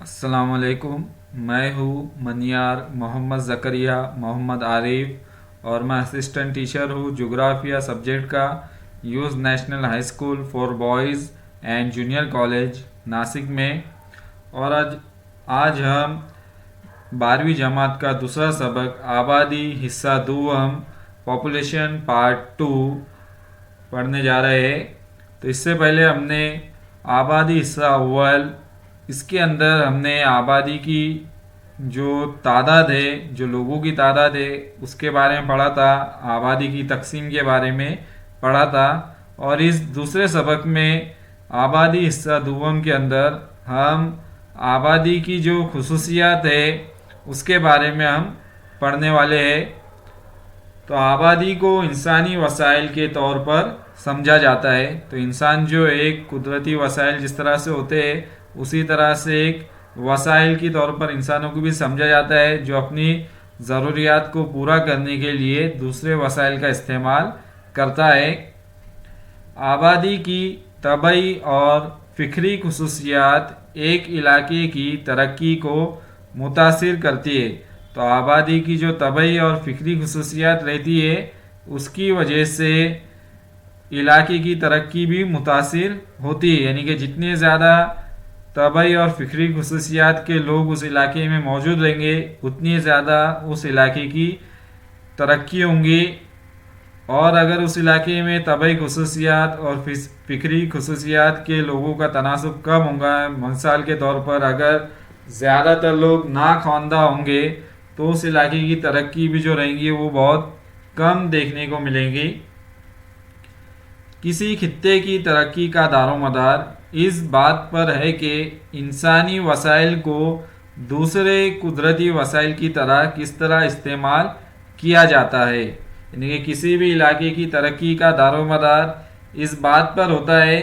अस्सलामुअलैकुम। मैं हूँ मनियार मोहम्मद ज़करिया मोहम्मद आरिफ और मैं असिस्टेंट टीचर हूँ जोग्राफिया सब्जेक्ट का youth national high school for boys and junior college Nashik में। और आज आज हम 12वीं जमात का दूसरा सबक आबादी हिस्सा दूम पॉपुलेशन पार्ट 2 पढ़ने जा रहे हैं। तो इससे पहले हमने आबादी हिस्सा अव्वल, इसके अंदर हमने आबादी की जो तादाद है, जो लोगों की तादाद है, उसके बारे में पढ़ा था। आबादी की तकसीम के बारे में पढ़ा था। और इस दूसरे सबक में आबादी हिस्सा दुवम के अंदर हम आबादी की जो खुसूसियात है उसके बारे में हम पढ़ने वाले हैं। तो आबादी को इंसानी वसाइल के तौर पर समझा जाता है। तो इंसान जो एक कुदरती वसाइल जिस तरह से होते हैं उसी तरह से एक वसाइल के तौर पर इंसानों को भी समझा जाता है, जो अपनी ज़रूरियात को पूरा करने के लिए दूसरे वसाइल का इस्तेमाल करता है। आबादी की तबई और फ़िक्री खुसूसियात एक इलाके की तरक्की को मुतासिर करती है। तो आबादी की जो तबई और फ़िक्री खुसूसियात रहती है उसकी वजह से इलाके की तरक्की भी मुतासिर होती है। यानी कि जितने ज़्यादा तबई और फ़िक्री खुसूसियात के लोग उस इलाके में मौजूद रहेंगे उतनी ज़्यादा उस इलाके की तरक्की होंगी। और अगर उस इलाके में तबई खसूसियात और फ़िक्री खसूसियात के लोगों का तनासब कम होगा, मिसाल के तौर पर अगर ज़्यादातर लोग ना ख्वानदा होंगे तो उस इलाके की तरक्की भी जो रहेंगी वो बहुत कम देखने को मिलेंगी। किसी खित्ते की तरक्की का दारोमदार इस बात पर है कि इंसानी वसाइल को दूसरे कुदरती वसाइल की तरह किस तरह इस्तेमाल किया जाता है। यानी कि किसी भी इलाके की तरक्की का दारोमदार इस बात पर होता है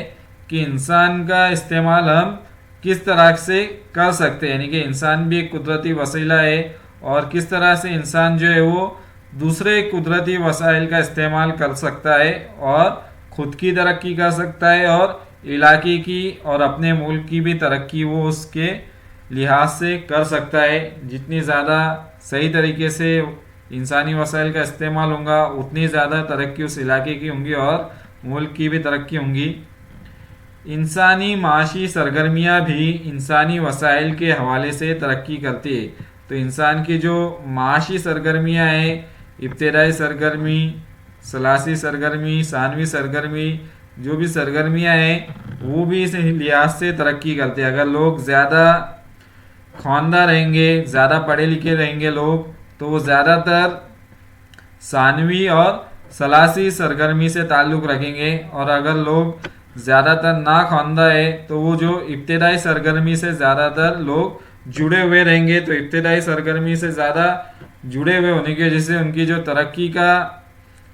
कि इंसान का इस्तेमाल हम किस तरह से कर सकते हैं। यानी कि इंसान भी एक कुदरती वसीला है और किस तरह से इंसान जो है वो दूसरे कुदरती वसाइल का इस्तेमाल कर सकता है और खुद की तरक्की कर सकता है और इलाके की और अपने मुल्क की भी तरक्की वो उसके लिहाज से कर सकता है। जितनी ज़्यादा सही तरीके से इंसानी वसाइल का इस्तेमाल होगा उतनी ज़्यादा तरक्की उस इलाके की होंगी और मुल्क की भी तरक्की होंगी। इंसानी माशी सरगर्मियाँ भी इंसानी वसाइल के हवाले से तरक्की करती है। तो इंसान की जो माशी सरगर्मियाँ हैं, इब्तदाई सरगर्मी, सलासी सरगर्मी, सानवी सरगर्मी, जो भी सरगर्मियाँ हैं वो भी इस लिहाज से तरक्की करते हैं। अगर लोग ज़्यादा ख्वानदा रहेंगे, ज़्यादा पढ़े लिखे रहेंगे लोग, तो वो ज़्यादातर सानवी और सलासी सरगर्मी से ताल्लुक़ रखेंगे। और अगर लोग ज़्यादातर ना ख्वानदा है तो वो जो इब्तदाई सरगर्मी से ज़्यादातर लोग जुड़े हुए रहेंगे। तो इब्तदाई सरगर्मी से ज़्यादा जुड़े हुए होने की वजह से उनकी जो तरक्की का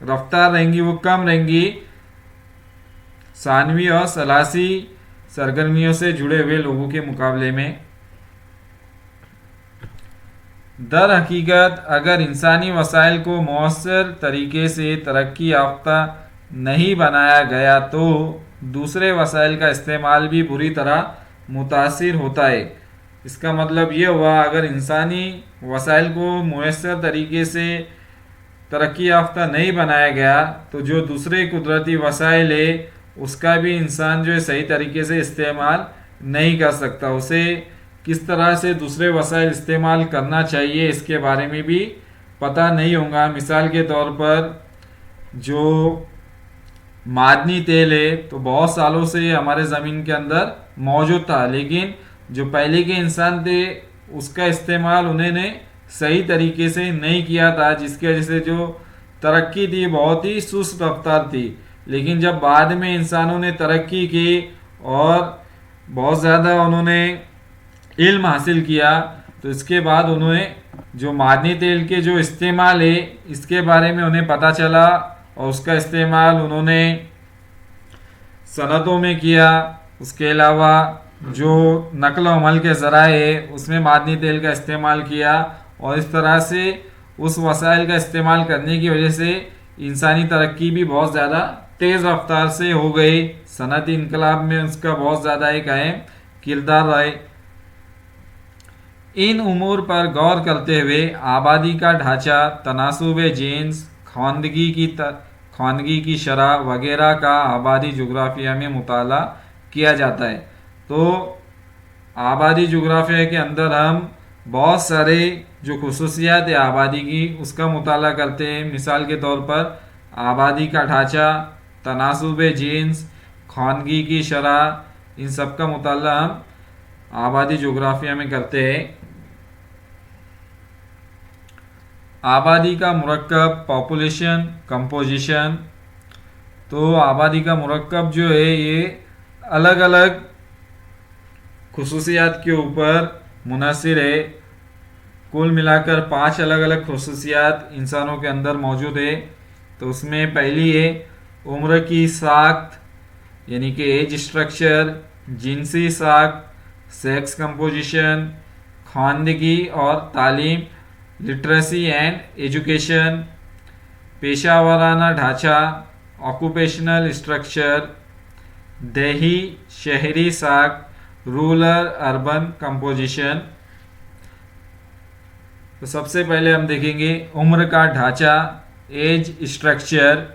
रफ्तार रहेंगी वो कम रहेंगी सानवी और सलासी सरगर्मियों से जुड़े हुए लोगों के मुकाबले में। दर हकीकत अगर इंसानी वसाइल को मौसर तरीके से तरक्की याफ्ता नहीं बनाया गया तो दूसरे वसाइल का इस्तेमाल भी बुरी तरह मुतासिर होता है। इसका मतलब ये हुआ अगर इंसानी वसाइल को मौसर तरीके से तरक्की याफ्ता नहीं बनाया गया तो जो दूसरे कुदरती वसाइल है उसका भी इंसान जो है सही तरीके से इस्तेमाल नहीं कर सकता। उसे किस तरह से दूसरे वसाइल इस्तेमाल करना चाहिए इसके बारे में भी पता नहीं होगा। मिसाल के तौर पर जो मादनी तेल है तो बहुत सालों से हमारे ज़मीन के अंदर मौजूद था, लेकिन जो पहले के इंसान थे उसका इस्तेमाल उन्होंने सही तरीके से नहीं किया था, जिसकी वजह से जो तरक्की थी बहुत ही सुस्त रफ्तार थी। लेकिन जब बाद में इंसानों ने तरक्की की और बहुत ज़्यादा उन्होंने इल्म हासिल किया तो इसके बाद उन्हें जो मादनी तेल के जो इस्तेमाल है इसके बारे में उन्हें पता चला और उसका इस्तेमाल उन्होंने सनतों में किया। उसके अलावा जो नकल अमल के ज़राए है उसमें मादनी तेल का इस्तेमाल किया और इस तरह से उस वसाइल का इस्तेमाल करने की वजह से इंसानी तरक्की भी बहुत ज़्यादा तेज़ रफ्तार से हो गई। सनती इनकलाब में उसका बहुत ज़्यादा एक अहम किरदार रहे। इन उमूर पर गौर करते हुए आबादी का ढांचा, तनासुब जीन्स, ख्वानगी की शरह वगैरह का आबादी जोग्राफिया में मुताला किया जाता है। तो आबादी जोग्राफिया के अंदर हम बहुत सारे जो खुसूसियात है आबादी की उसका मुताला करते हैं। मिसाल के तौर पर आबादी का ढांचा, तनासुब जीन्स, ख्वानगी की शरह, इन सब का मुताला हम आबादी जोग्राफिया में करते हैं। आबादी का मुरक्कब, पॉपुलेशन कंपोजिशन। तो आबादी का मुरक्कब जो है ये अलग अलग खुसूसियात के ऊपर मुनहसर है। कुल मिलाकर 5 अलग अलग खुसूसियात इंसानों के अंदर मौजूद है। तो उसमें पहली है उम्र की साख्त यानी कि एज स्ट्रक्चर, जिनसी साख्त, सेक्स कंपोजिशन, ख्वानदगी और तालीम, लिटरेसी एंड एजुकेशन, पेशा वाराना ढांचा, ऑक्यूपेशनल स्ट्रक्चर, देही शहरी साख, रूरल अर्बन कंपोजिशन। तो सबसे पहले हम देखेंगे उम्र का ढांचा, एज स्ट्रक्चर।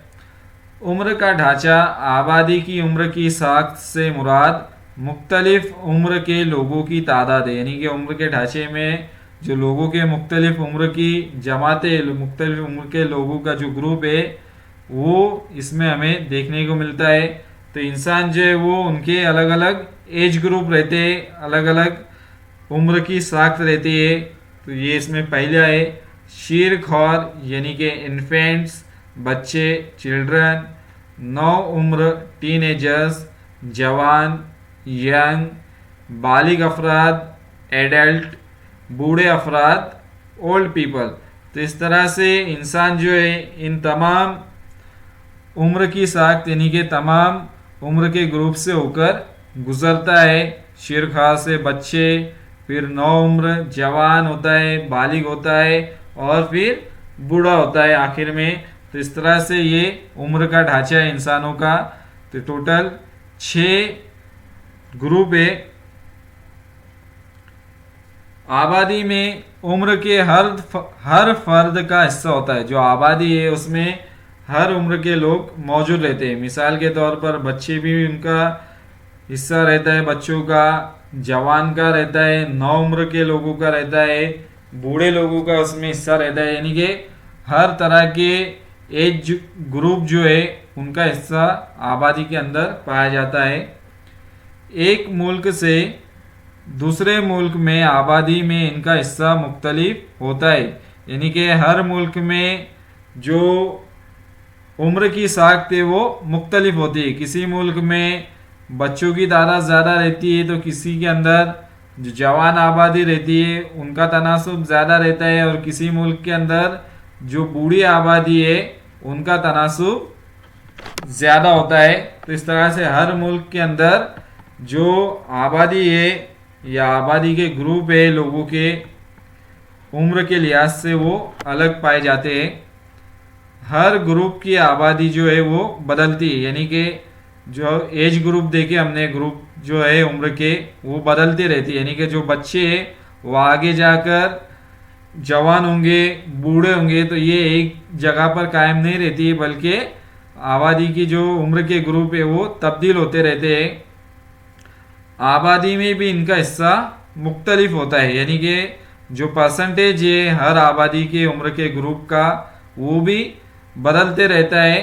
उम्र का ढांचा आबादी की उम्र की साख्त से मुराद मुख्तलिफ उम्र के लोगों की तादाद है। यानी कि उम्र के ढांचे में जो लोगों के मुख्तलिफ उम्र की जमातें, मुख्तलिफ उम्र के लोगों का जो ग्रुप है वो इसमें हमें देखने को मिलता है। तो इंसान जो है वो उनके अलग अलग एज ग्रुप रहते हैं, अलग अलग उम्र की साख्त रहती है। तो ये इसमें पहला है शीरख्वार यानी कि इन्फेंट्स, बच्चे, चिल्ड्रन। नौ उम्र टीनेजर्स, जवान, यंग, बालिग अफराद, एडल्ट, बूढ़े अफराद, ओल्ड पीपल। तो इस तरह से इंसान जो है इन तमाम उम्र की साख्त यानी कि तमाम उम्र के ग्रुप से होकर गुजरता है। शीरख्वार से बच्चे, फिर नौ उम्र जवान होता है, बालिग होता है और फिर बूढ़ा होता है आखिर में। तो इस तरह से ये उम्र का ढांचा है इंसानों का। तो टोटल 6 ग्रुप है। आबादी में उम्र के हर फर्द का हिस्सा होता है। जो आबादी है उसमें हर उम्र के लोग मौजूद रहते हैं। मिसाल के तौर पर बच्चे भी उनका हिस्सा रहता है, बच्चों का, जवान का रहता है, नौ उम्र के लोगों का रहता है, बूढ़े लोगों का उसमें हिस्सा रहता है। यानी कि हर तरह के एज ग्रुप जो है उनका हिस्सा आबादी के अंदर पाया जाता है। एक मुल्क से दूसरे मुल्क में आबादी में इनका हिस्सा मुख्तलिफ होता है। यानी कि हर मुल्क में जो उम्र की साख्त है वो मुख्तलिफ होती है। किसी मुल्क में बच्चों की तादाद ज़्यादा रहती है तो किसी के अंदर जो जवान आबादी रहती है उनका तनासुब ज़्यादा रहता है, और किसी मुल्क के अंदर जो बूढ़ी आबादी है उनका तनासुब ज़्यादा होता है। तो इस तरह से हर मुल्क के अंदर जो आबादी है या आबादी के ग्रुप है लोगों के उम्र के लिहाज से वो अलग पाए जाते हैं। हर ग्रुप की आबादी जो है वो बदलती है। यानी कि जो एज ग्रुप देखे हमने, ग्रुप जो है उम्र के वो बदलते रहती है। यानी कि जो बच्चे हैं वो आगे जाकर जवान होंगे, बूढ़े होंगे, तो ये एक जगह पर कायम नहीं रहती है, बल्कि आबादी की जो उम्र के ग्रुप है वो तब्दील होते रहते हैं। आबादी में भी इनका हिस्सा मुख्तलिफ होता है। यानी कि जो परसेंटेज है हर आबादी के उम्र के ग्रुप का वो भी बदलते रहता है।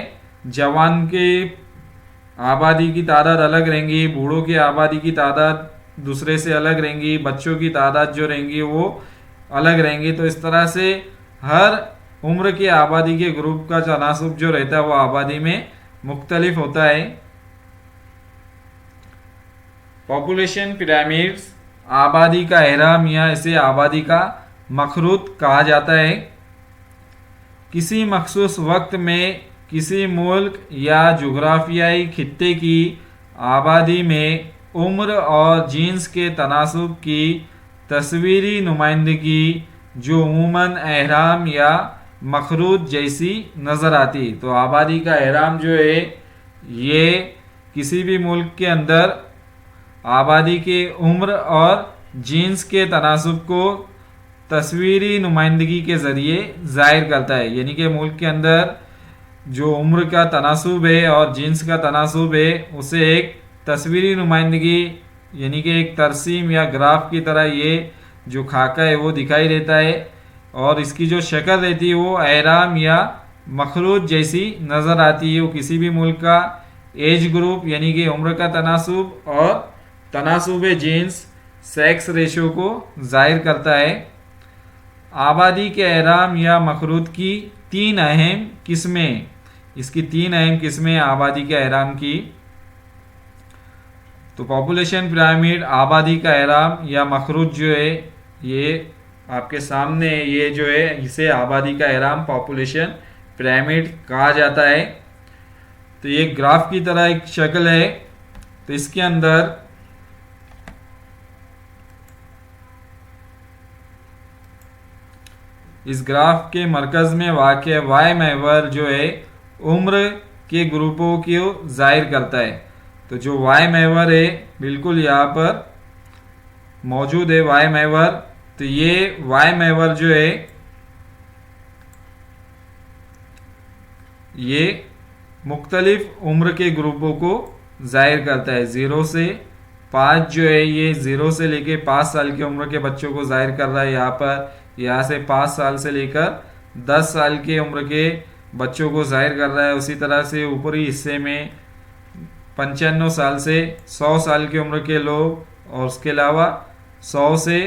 जवान के आबादी की तादाद अलग रहेंगी, बूढ़ों की आबादी की तादाद दूसरे से अलग रहेंगी, बच्चों की तादाद जो रहेंगी वो अलग रहेंगी। तो इस तरह से हर उम्र की आबादी के ग्रुप का तनासुब जो रहता है वो आबादी में मुख्तलिफ होता है। पॉपुलेशन पिरामिड्स, आबादी का एहराम या इसे आबादी का मखरूत कहा जाता है। किसी मखसूस वक्त में किसी मुल्क या जुग्राफियाई खित्ते की आबादी में उम्र और जीन्स के तनासुब की तस्वीरी नुमाइंदगी जो अमूमन एहराम या मखरूत जैसी नज़र आती। तो आबादी का एहराम जो है ये किसी भी मुल्क के अंदर आबादी के उम्र और जीन्स के तनासुब को तस्वीरी नुमाइंदगी के ज़रिए ज़ाहिर करता है, यानी कि मुल्क के अंदर जो उम्र का तनासुब है और जिन्स का तनासुब है उसे एक तस्वीरी नुमाइंदगी यानी कि एक तरसीम या ग्राफ की तरह ये जो खाका है वो दिखाई देता है, और इसकी जो शक्ल रहती है वो एहराम या मखरूज जैसी नज़र आती है। वो किसी भी मुल्क का एज ग्रुप यानी कि उम्र का तनासुब और तनासुब जीन्स सेक्स रेशो को जाहिर करता है। आबादी के एहराम या मखरूज की तीन अहम किस्में, इसकी तीन अहम किस्में आबादी के एहराम की। तो पॉपुलेशन पिरामिड, आबादी का एहराम या मखरूज जो है ये आपके सामने है, ये जो है इसे आबादी का एहराम पॉपुलेशन पिरामिड कहा जाता है। तो ये ग्राफ की तरह एक शक्ल है। तो इसके अंदर इस ग्राफ के मरकज में वाक़ वाई महवर जो है उम्र के ग्रुपों को जाहिर करता है। तो जो वाई महवर है बिल्कुल यहाँ पर मौजूद है वाई महवर। तो ये वाई महवर जो है ये मुख्तलिफ उम्र के ग्रुपों को जाहिर करता है। 0 से 5 जो है ये 0 से लेके 5 साल की उम्र के बच्चों को जाहिर कर रहा है। यहाँ से 5 साल से लेकर 10 साल की उम्र के बच्चों को जाहिर कर रहा है। उसी तरह से ऊपरी हिस्से में 95 साल से 100 साल की उम्र के लोग और उसके अलावा 100 से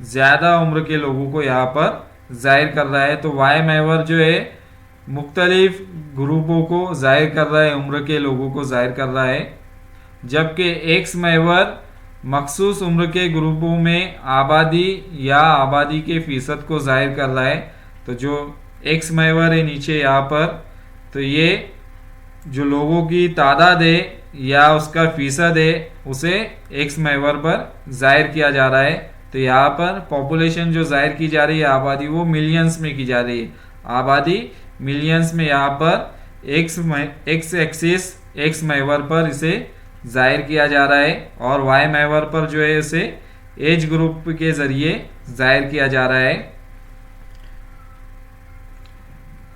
ज़्यादा उम्र के लोगों को यहाँ पर जाहिर कर रहा है। तो वाई महवर जो है मुख्तलिफ ग्रुपों को जाहिर कर रहा है, उम्र के लोगों को जाहिर कर रहा है। जबकि एक्स महवर मखसूस उम्र के ग्रुपों में आबादी या आबादी के फ़ीसद को जाहिर कर रहा है। तो जो एक्स महवर है नीचे यहाँ पर, तो ये जो लोगों की तादाद है या उसका फ़ीसद है उसे एक्स महवर पर जाहिर किया जा रहा है। तो यहाँ पर पॉपुलेशन जो जाहिर की जा रही है आबादी वो मिलियंस में की जा रही है। आबादी मिलियंस में यहाँ पर एक्स एक्सिस एक्स महवर पर इसे जाहिर किया जा रहा है, और वाई महवर पर जो है इसे एज ग्रुप के ज़रिए जाहिर किया जा रहा है।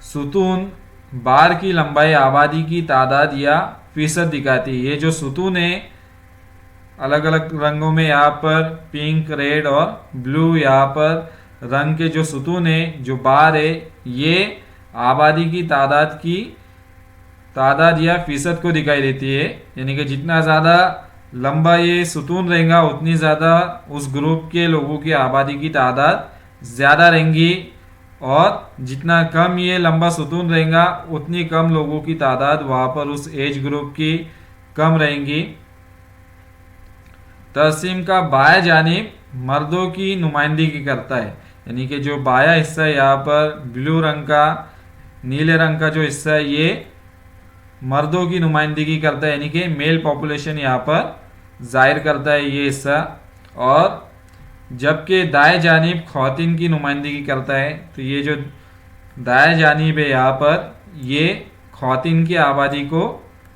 सुतून बार की लंबाई आबादी की तादाद या फ़ीसद दिखाती है। ये जो सुतून है अलग अलग रंगों में, यहाँ पर पिंक, रेड और ब्लू यहाँ पर रंग के जो सुतून है, जो बार है, ये आबादी की तादाद या फ़ीसद को दिखाई देती है। यानी कि जितना ज़्यादा लंबा ये सुतून रहेगा उतनी ज़्यादा उस ग्रुप के लोगों की आबादी की तादाद ज़्यादा रहेंगी, और जितना कम ये लंबा सुतून रहेगा उतनी कम लोगों की तादाद वहाँ पर उस एज ग्रुप की कम रहेंगी। तर्सीम का बाया जानिब मर्दों की नुमाइंदगी करता है, यानी कि जो बाया हिस्सा है यहाँ पर ब्लू रंग का, नीले रंग का जो हिस्सा है ये मर्दों की नुमाइंदगी करता है, यानी कि मेल पॉपुलेशन यहाँ पर जाहिर करता है ये हिस्सा। और जबकि दाएं जानिब ख़वातीन की नुमाइंदगी करता है। तो ये जो दाएं जानिब है यहाँ पर ये ख़वातीन की आबादी को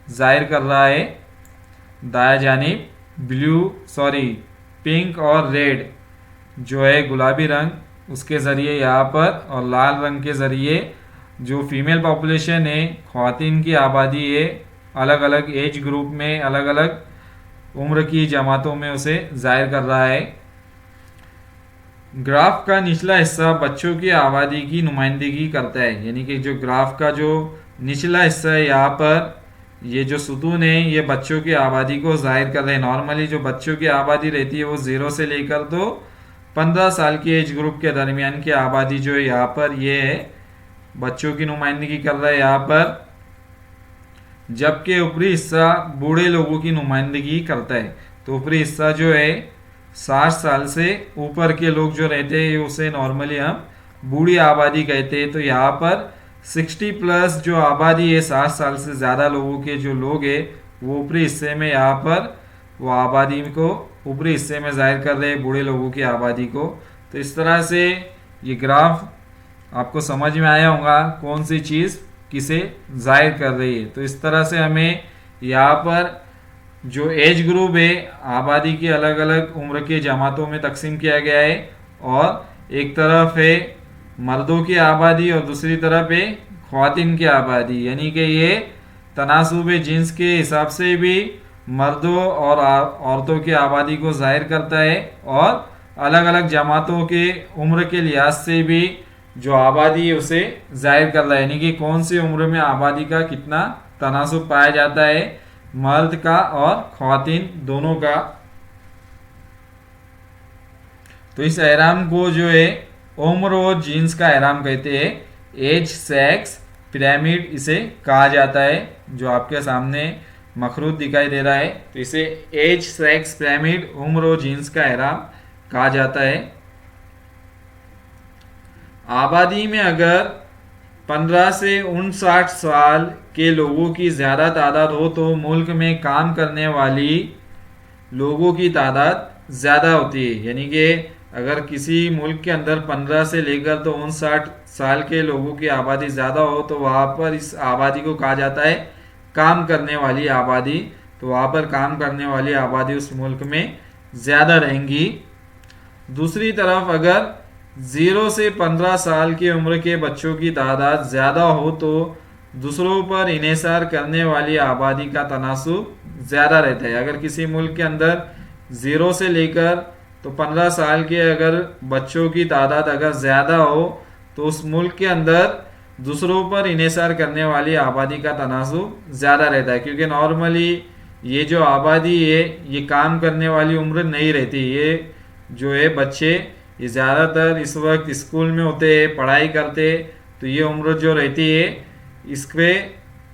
जाहिर कर रहा है। दाएं जानिब पिंक और रेड जो है गुलाबी रंग उसके ज़रिए यहाँ पर, और लाल रंग के ज़रिए जो फीमेल पॉपुलेशन है, ख़वातीन की आबादी है, अलग अलग एज ग्रुप में अलग अलग उम्र की जमातों में उसे जाहिर कर रहा है। ग्राफ का निचला हिस्सा बच्चों की आबादी की नुमाइंदगी करता है, यानी कि जो ग्राफ का जो निचला हिस्सा है यहाँ पर ये जो सुतून है ये बच्चों की आबादी को जाहिर कर रहे हैं। नॉर्मली जो बच्चों की आबादी रहती है वो 0 से लेकर तो 15 साल की एज ग्रुप के दरमियान की आबादी जो है यहाँ पर ये है बच्चों की नुमाइंदगी कर रहा है यहाँ पर। जबकि ऊपरी हिस्सा बूढ़े लोगों की नुमाइंदगी करता है। तो ऊपरी हिस्सा जो है 60 साल से ऊपर के लोग जो रहते हैं उसे नॉर्मली हम बूढ़ी आबादी कहते हैं। तो यहाँ पर 60 प्लस जो आबादी है, 60 साल से ज़्यादा लोगों के जो लोग हैं वो ऊपरी हिस्से में यहाँ पर वो आबादी को ऊपरी हिस्से में जाहिर कर रहे हैं, बूढ़े लोगों की आबादी को। तो इस तरह से ये ग्राफ आपको समझ में आया होगा कौन सी चीज़ किसे जाहिर कर रही है। तो इस तरह से हमें यहाँ पर जो एज ग्रुप है आबादी की अलग अलग उम्र के जमातों में तकसीम किया गया है, और एक तरफ है मर्दों की आबादी और दूसरी तरफ है ख्वातीन की आबादी, यानी कि ये तनासुब जिन्स के हिसाब से भी मर्दों और औरतों की आबादी को जाहिर करता है, और अलग अलग जमातों के उम्र के लिहाज से भी जो आबादी है उसे जाहिर करता है, यानी कि कौन सी उम्र में आबादी का कितना तनासुब पाया जाता है, मर्द का और ख्वातीन दोनों का। तो इस एहराम को जो है उम्र और जीन्स का एहराम कहते हैं। एज, सेक्स, पिरामिड इसे कहा जाता है। जो आपके सामने मखरूत दिखाई दे रहा है, तो इसे एज, सेक्स, पिरामिड, उम्र और जीन्स का एहराम कहा जाता है। आबादी में अगर 15 से 59 साल के लोगों की ज़्यादा तादाद हो तो मुल्क में काम करने वाली लोगों की तादाद ज़्यादा होती है, यानी कि अगर किसी मुल्क के अंदर 15 से लेकर तो 59 साल के लोगों की आबादी ज़्यादा हो तो वहाँ पर इस आबादी को कहा जाता है काम करने वाली आबादी। तो वहाँ पर काम करने वाली आबादी उस मुल्क में ज़्यादा रहेंगी। दूसरी तरफ अगर 0 से 15 साल की उम्र के बच्चों की तादाद ज़्यादा हो तो दूसरों पर इन्हिसार करने वाली आबादी का तनासुब ज़्यादा रहता है। अगर किसी मुल्क के अंदर 0 से लेकर तो 15 साल के अगर बच्चों की तादाद अगर ज़्यादा हो तो उस मुल्क के अंदर दूसरों पर इन्हिसार करने वाली आबादी का तनासुब ज़्यादा रहता है, क्योंकि नॉर्मली ये जो आबादी है ये काम करने वाली उम्र नहीं रहती। ये जो है बच्चे ये ज़्यादातर इस वक्त स्कूल में होते हैं, पढ़ाई करते, तो ये उम्र जो रहती है इस पर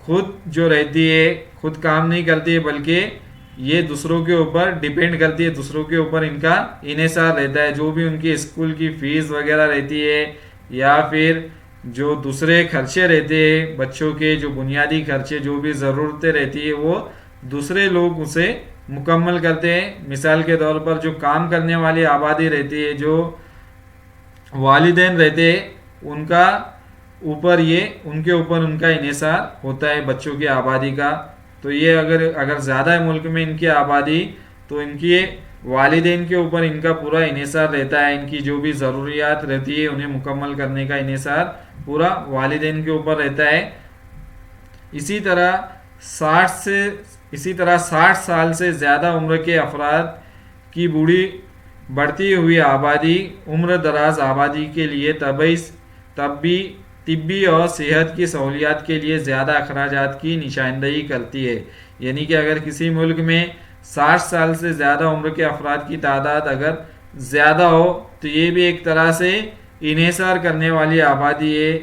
खुद जो रहती है खुद काम नहीं करती है, बल्कि ये दूसरों के ऊपर डिपेंड करती है, दूसरों के ऊपर इनका इन्हिसार रहता है। जो भी उनकी स्कूल की फीस वगैरह रहती है या फिर जो दूसरे खर्चे रहते हैं बच्चों के, जो बुनियादी खर्चे जो भी ज़रूरतें रहती है वो दूसरे लोग उसे मुकम्मल करते हैं। मिसाल के तौर पर जो काम करने वाली आबादी रहती है, जो वालिदैन रहते हैं, उनका ऊपर ये उनके ऊपर उनका इन्हिसार होता है बच्चों की आबादी का। तो ये अगर ज़्यादा है मुल्क में इनकी आबादी तो इनकी वालिदैन के ऊपर इनका पूरा इन्हिसार रहता है। इनकी जो भी ज़रूरियात रहती है उन्हें मुकम्मल करने का इन्हिसार पूरा वालिदैन के ऊपर रहता है। इसी तरह 60 साल से ज़्यादा उम्र के अफराद की बूढ़ी बढ़ती हुई आबादी उम्र दराज आबादी के लिए तिब्बी और सेहत की सहूलियात के लिए ज़्यादा अखराजात की निशानदही करती है। यानी कि अगर किसी मुल्क में 60 साल से ज़्यादा उम्र के अफराद की तादाद अगर ज़्यादा हो तो ये भी एक तरह से इन्हिसार करने वाली आबादी है।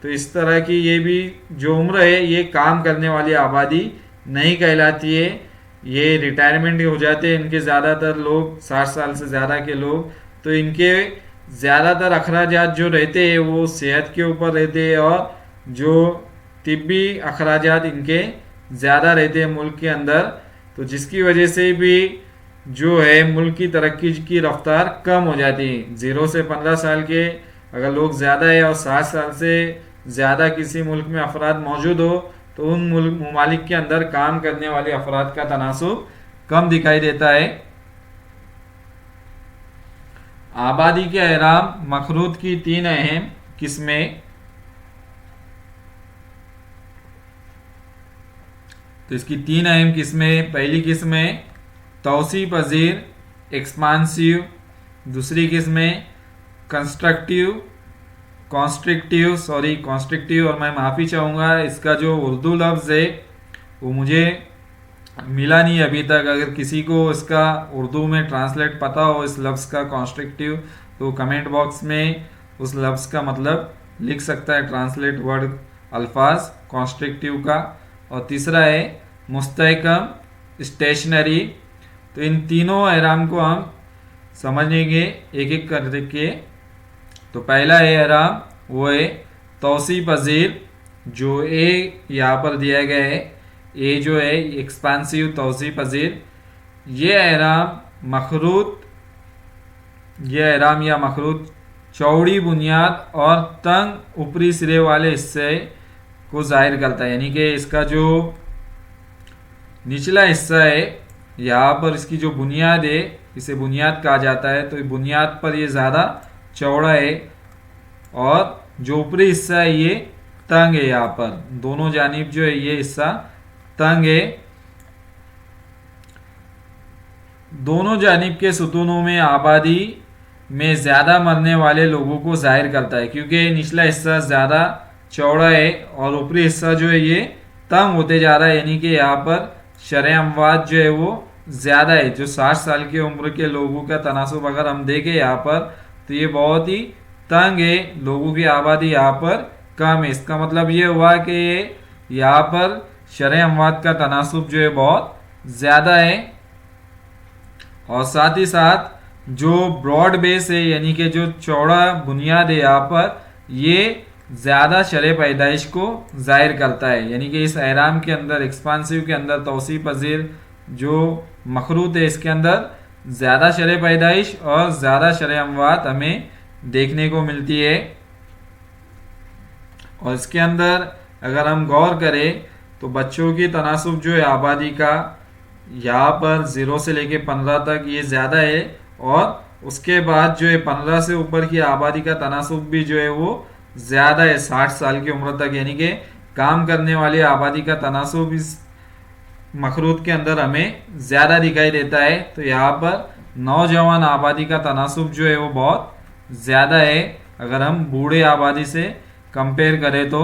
तो इस तरह की ये भी जो उम्र है ये काम करने वाली आबादी नहीं कहलाती है। ये रिटायरमेंट हो जाते हैं इनके ज़्यादातर लोग, 60 साल से ज़्यादा के लोग, तो इनके ज़्यादातर अखराजात जो रहते हैं वो सेहत के ऊपर रहते हैं और जो तिब्बी अखराजात इनके ज़्यादा रहते हैं मुल्क के अंदर। तो जिसकी वजह से भी जो है मुल्क की तरक्की की रफ्तार कम हो जाती है। 0 से 15 साल के अगर लोग ज़्यादा है और 60 साल से ज़्यादा किसी मुल्क में अफराद मौजूद हो तो उन ममालिक के अंदर काम करने वाले अफराद का तनासुब कम दिखाई देता है। आबादी के एहराम मखरूत की 3 अहम किस्में। तो इसकी 3 अहम किस्में। पहली किस्म है तौसी पजीर एक्सपांसिव, दूसरी किस्म है कॉन्स्ट्रिक्टिव और मैं माफ़ी चाहूँगा इसका जो उर्दू लफ्ज़ है वो मुझे मिला नहीं अभी तक। अगर किसी को इसका उर्दू में ट्रांसलेट पता हो इस लफ्ज़ का कॉन्स्ट्रिक्टिव तो कमेंट बॉक्स में उस लफ्ज़ का मतलब लिख सकता है, ट्रांसलेट वर्ड अल्फाज कॉन्स्ट्रिक्टिव का। और तीसरा है मुस्तहकम स्टेशनरी। तो इन तीनों एहराम को हम समझेंगे एक एक करके। तो पहला है एहराम वो है तौसी पजीर, जो ए यहाँ पर दिया गया है, ए जो है एक्सपांसिव तौसी पजीर। ये एहराम या मखरूत चौड़ी बुनियाद और तंग ऊपरी सिरे वाले हिस्से को जाहिर करता है, यानी कि इसका जो निचला हिस्सा है यहाँ पर इसकी जो बुनियाद है इसे बुनियाद कहा जाता है। तो बुनियाद पर ये ज़्यादा चौड़ा है और जो ऊपरी हिस्सा है ये तंग है। यहाँ पर दोनों जानिब जो है ये हिस्सा तंग है। दोनों जानिब के सुतूनों में आबादी में ज़्यादा मरने वाले लोगों को जाहिर करता है, क्योंकि निचला हिस्सा ज़्यादा चौड़ा है और ऊपरी हिस्सा जो है ये तंग होते जा रहा है। यानी कि यहाँ पर शरह अमवात जो है वो ज़्यादा है। जो 60 साल की उम्र के लोगों का तनासुब अगर हम देखें यहाँ पर, तो ये बहुत ही तंग है, लोगों की आबादी यहाँ पर कम है। इसका मतलब ये हुआ कि यहाँ पर शरह अमवात का तनासुब जो है बहुत ज़्यादा है। और साथ ही साथ जो ब्रॉड बेस है, यानी कि जो चौड़ा बुनियाद है यहाँ पर, ये ज़्यादा शरह पैदाइश को जाहिर करता है। यानी कि इस एहराम के अंदर, एक्सपांसिव के अंदर, तोसी पजीर जो मखरूत है, इसके अंदर ज़्यादा शरह पैदाइश और ज़्यादा शरह अमवात हमें देखने को मिलती है। और इसके अंदर अगर हम गौर करें तो बच्चों की तनासुब जो है आबादी का, यहाँ पर 0 से लेके 15 तक ये ज़्यादा है। और उसके बाद जो है 15 से ऊपर की आबादी का तनासुब भी जो है वो ज़्यादा है 60 साल की उम्र तक। यानी कि काम करने वाली आबादी का तनासुब इस मखरूत के अंदर हमें ज़्यादा दिखाई देता है। तो यहाँ पर नौजवान आबादी का तनासुब जो है वो बहुत ज़्यादा है अगर हम बूढ़े आबादी से कंपेयर करें तो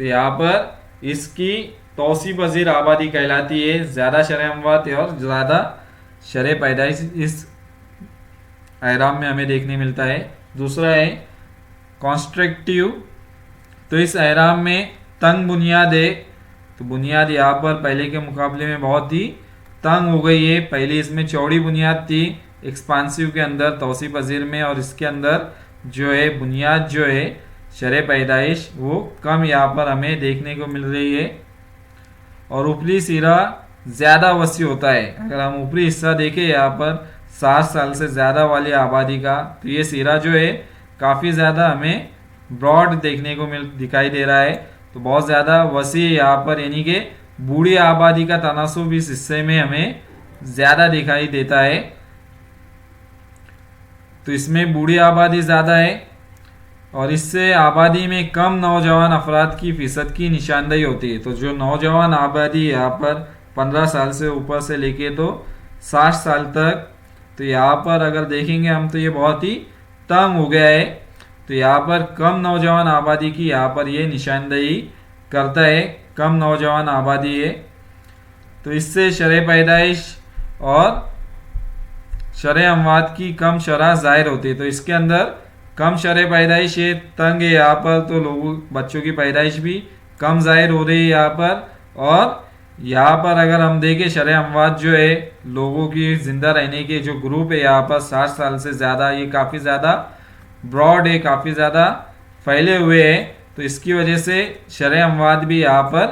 यहाँ पर इसकी तौसी पजीर आबादी कहलाती है। ज़्यादा शरह अमवात और ज़्यादा शरह पैदाइश इस एहराम में हमें देखने मिलता है। दूसरा है कॉन्स्ट्रक्टिव। तो इस एहराम में तंग बुनियाद है। तो बुनियाद यहाँ पर पहले के मुकाबले में बहुत ही तंग हो गई है। पहले इसमें चौड़ी बुनियाद थी एक्सपांसिव के अंदर, तौसी पजीर में, और इसके अंदर जो है बुनियाद जो है शरह पैदाइश वो कम यहाँ पर हमें देखने को मिल रही है। और ऊपरी सिरा ज़्यादा वसी होता है। अगर हम ऊपरी हिस्सा देखें यहाँ पर 60 साल से ज़्यादा वाली आबादी का, तो ये सिरा जो है काफ़ी ज़्यादा हमें ब्रॉड देखने को दिखाई दे रहा है। तो बहुत ज़्यादा वसी है यहाँ पर, यानी कि बूढ़ी आबादी का तनासुब इस हिस्से में हमें ज़्यादा दिखाई देता है। तो इसमें बूढ़ी आबादी ज़्यादा है और इससे आबादी में कम नौजवान अफराद की फ़ीसद की निशानदेही होती है। तो जो नौजवान आबादी यहाँ पर 15 साल से ऊपर से लेके तो 60 साल तक, तो यहाँ पर अगर देखेंगे हम तो ये बहुत ही तंग हो गया है। तो यहाँ पर कम नौजवान आबादी की यहाँ पर ये निशानदेही करता है, कम नौजवान आबादी है। तो इससे शरह पैदाइश और शरह अमवात की कम शरह जाहिर होती है। तो इसके अंदर कम शरह पैदाइश है, तंग है यहाँ पर, तो लोगों बच्चों की पैदाइश भी कम जाहिर हो रही है यहाँ पर। और यहाँ पर अगर हम देखें शरह अमवात जो है लोगों की ज़िंदा रहने के जो ग्रुप है यहाँ पर 60 साल से ज़्यादा, ये काफ़ी ज़्यादा ब्रॉड है, काफ़ी ज़्यादा फैले हुए हैं। तो इसकी वजह से शरह अमवात भी यहाँ पर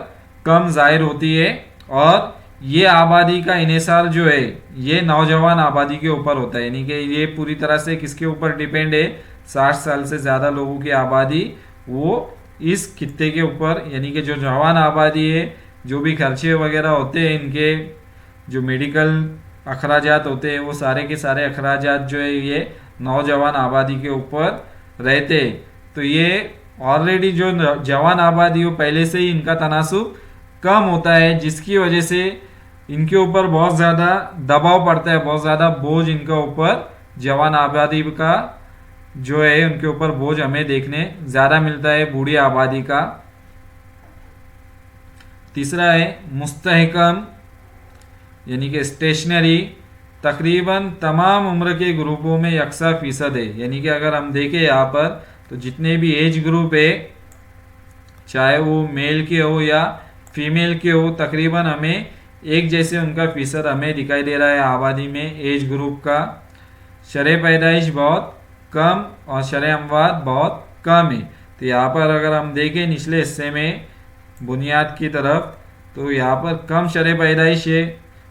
कम जाहिर होती है। और ये आबादी का इन्हिसार जो है ये नौजवान आबादी के ऊपर होता है। यानी कि ये पूरी तरह से किसके ऊपर डिपेंड है, 60 साल से ज़्यादा लोगों की आबादी वो इस खित्ते के ऊपर, यानी कि जो जवान आबादी है, जो भी खर्चे वगैरह होते हैं, इनके जो मेडिकल अखराजात होते हैं, वो सारे के सारे अखराजात जो है ये नौजवान आबादी के ऊपर रहते। तो ये ऑलरेडी जो जवान आबादी हो पहले से ही इनका तनासुब कम होता है, जिसकी वजह से इनके ऊपर बहुत ज़्यादा दबाव पड़ता है, बहुत ज़्यादा बोझ इनका ऊपर, जवान आबादी का जो है उनके ऊपर बोझ हमें देखने ज़्यादा मिलता है बूढ़ी आबादी का। तीसरा है मुस्तहकम, यानी कि स्टेशनरी। तकरीबन तमाम उम्र के ग्रुपों में यकसा फ़ीसद है। यानी कि अगर हम देखें यहाँ पर तो जितने भी एज ग्रुप है, चाहे वो मेल के हो या फीमेल के हो, तकरीबन हमें एक जैसे उनका फ़ीसद हमें दिखाई दे रहा है आबादी में एज ग्रुप का। शरह पैदाइश बहुत कम और शरह अमवात बहुत कम है। तो यहाँ पर अगर हम देखें निचले हिस्से में बुनियाद की तरफ, तो यहाँ पर कम शरह पैदाइश है,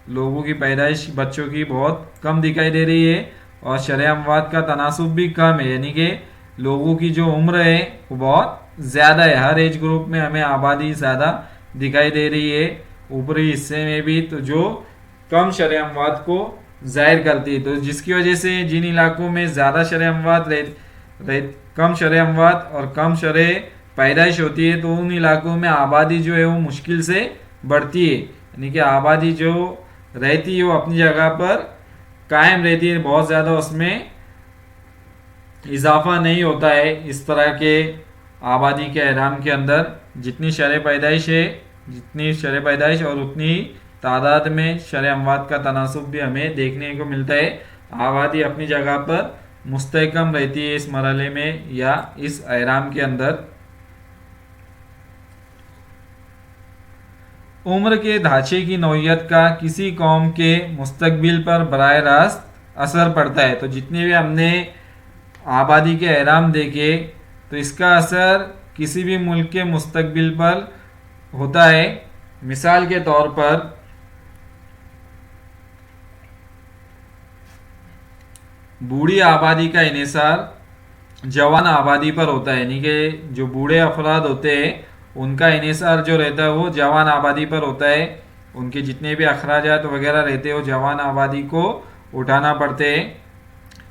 लोगों की पैदाइश बच्चों की बहुत कम दिखाई दे रही है और शरह अमवात का तनासुब भी कम है। यानी कि लोगों की जो उम्र है वो बहुत ज़्यादा है, हर एज ग्रुप में हमें आबादी ज़्यादा दिखाई दे रही है, ऊपरी हिस्से में भी, तो जो कम शरह अमवात को जाहिर करती है। तो जिसकी वजह से जिन इलाकों में ज़्यादा शरह अमवात कम शरह अमवात और कम शरह पैदाइश होती है, तो उन इलाकों में आबादी जो है वो मुश्किल से बढ़ती है, यानी कि आबादी जो रहती है वो अपनी जगह पर कायम रहती है, बहुत ज़्यादा उसमें इजाफा नहीं होता है। इस तरह के आबादी के अहराम के अंदर जितनी शरह पैदाइश है, जितनी शरह पैदाइश और उतनी तादाद में शरह अमवात का तनासुब भी हमें देखने को मिलता है। आबादी अपनी जगह पर मुस्तहकम रहती है इस मरहले में या इस अहराम के अंदर। उम्र के ढांचे की नौइयत का किसी कौम के मुस्तकबिल पर बराह रास्त असर पड़ता है। तो जितने भी हमने आबादी के अहराम देखे, तो इसका असर किसी भी मुल्क के मुस्तकबिल पर होता है। मिसाल के तौर पर बूढ़ी आबादी का इन्हिसार जवान आबादी पर होता है, यानी कि जो बूढ़े अफराद होते हैं उनका इन्हिसार जो रहता है वो जवान आबादी पर होता है। उनके जितने भी अखराजात वगैरह रहते हैं वो जवान आबादी को उठाना पड़ते हैं।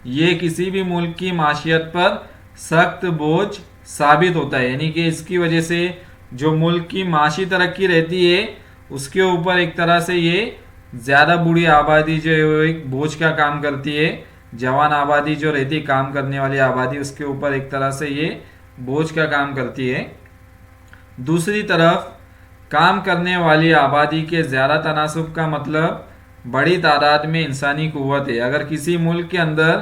ये किसी भी मुल्क की माशियत पर सख्त बोझ साबित होता है, यानी कि इसकी वजह से जो मुल्क की माशी तरक्की रहती है उसके ऊपर एक तरह से ये ज़्यादा बूढ़ी आबादी जो है वो एक बोझ का काम करती है। जवान आबादी जो रहती है, काम करने वाली आबादी, उसके ऊपर एक तरह से ये बोझ का काम करती है। दूसरी तरफ काम करने वाली आबादी के ज़्यादा तनासुब का मतलब बड़ी तादाद में इंसानी कुव्वत है। अगर किसी मुल्क के अंदर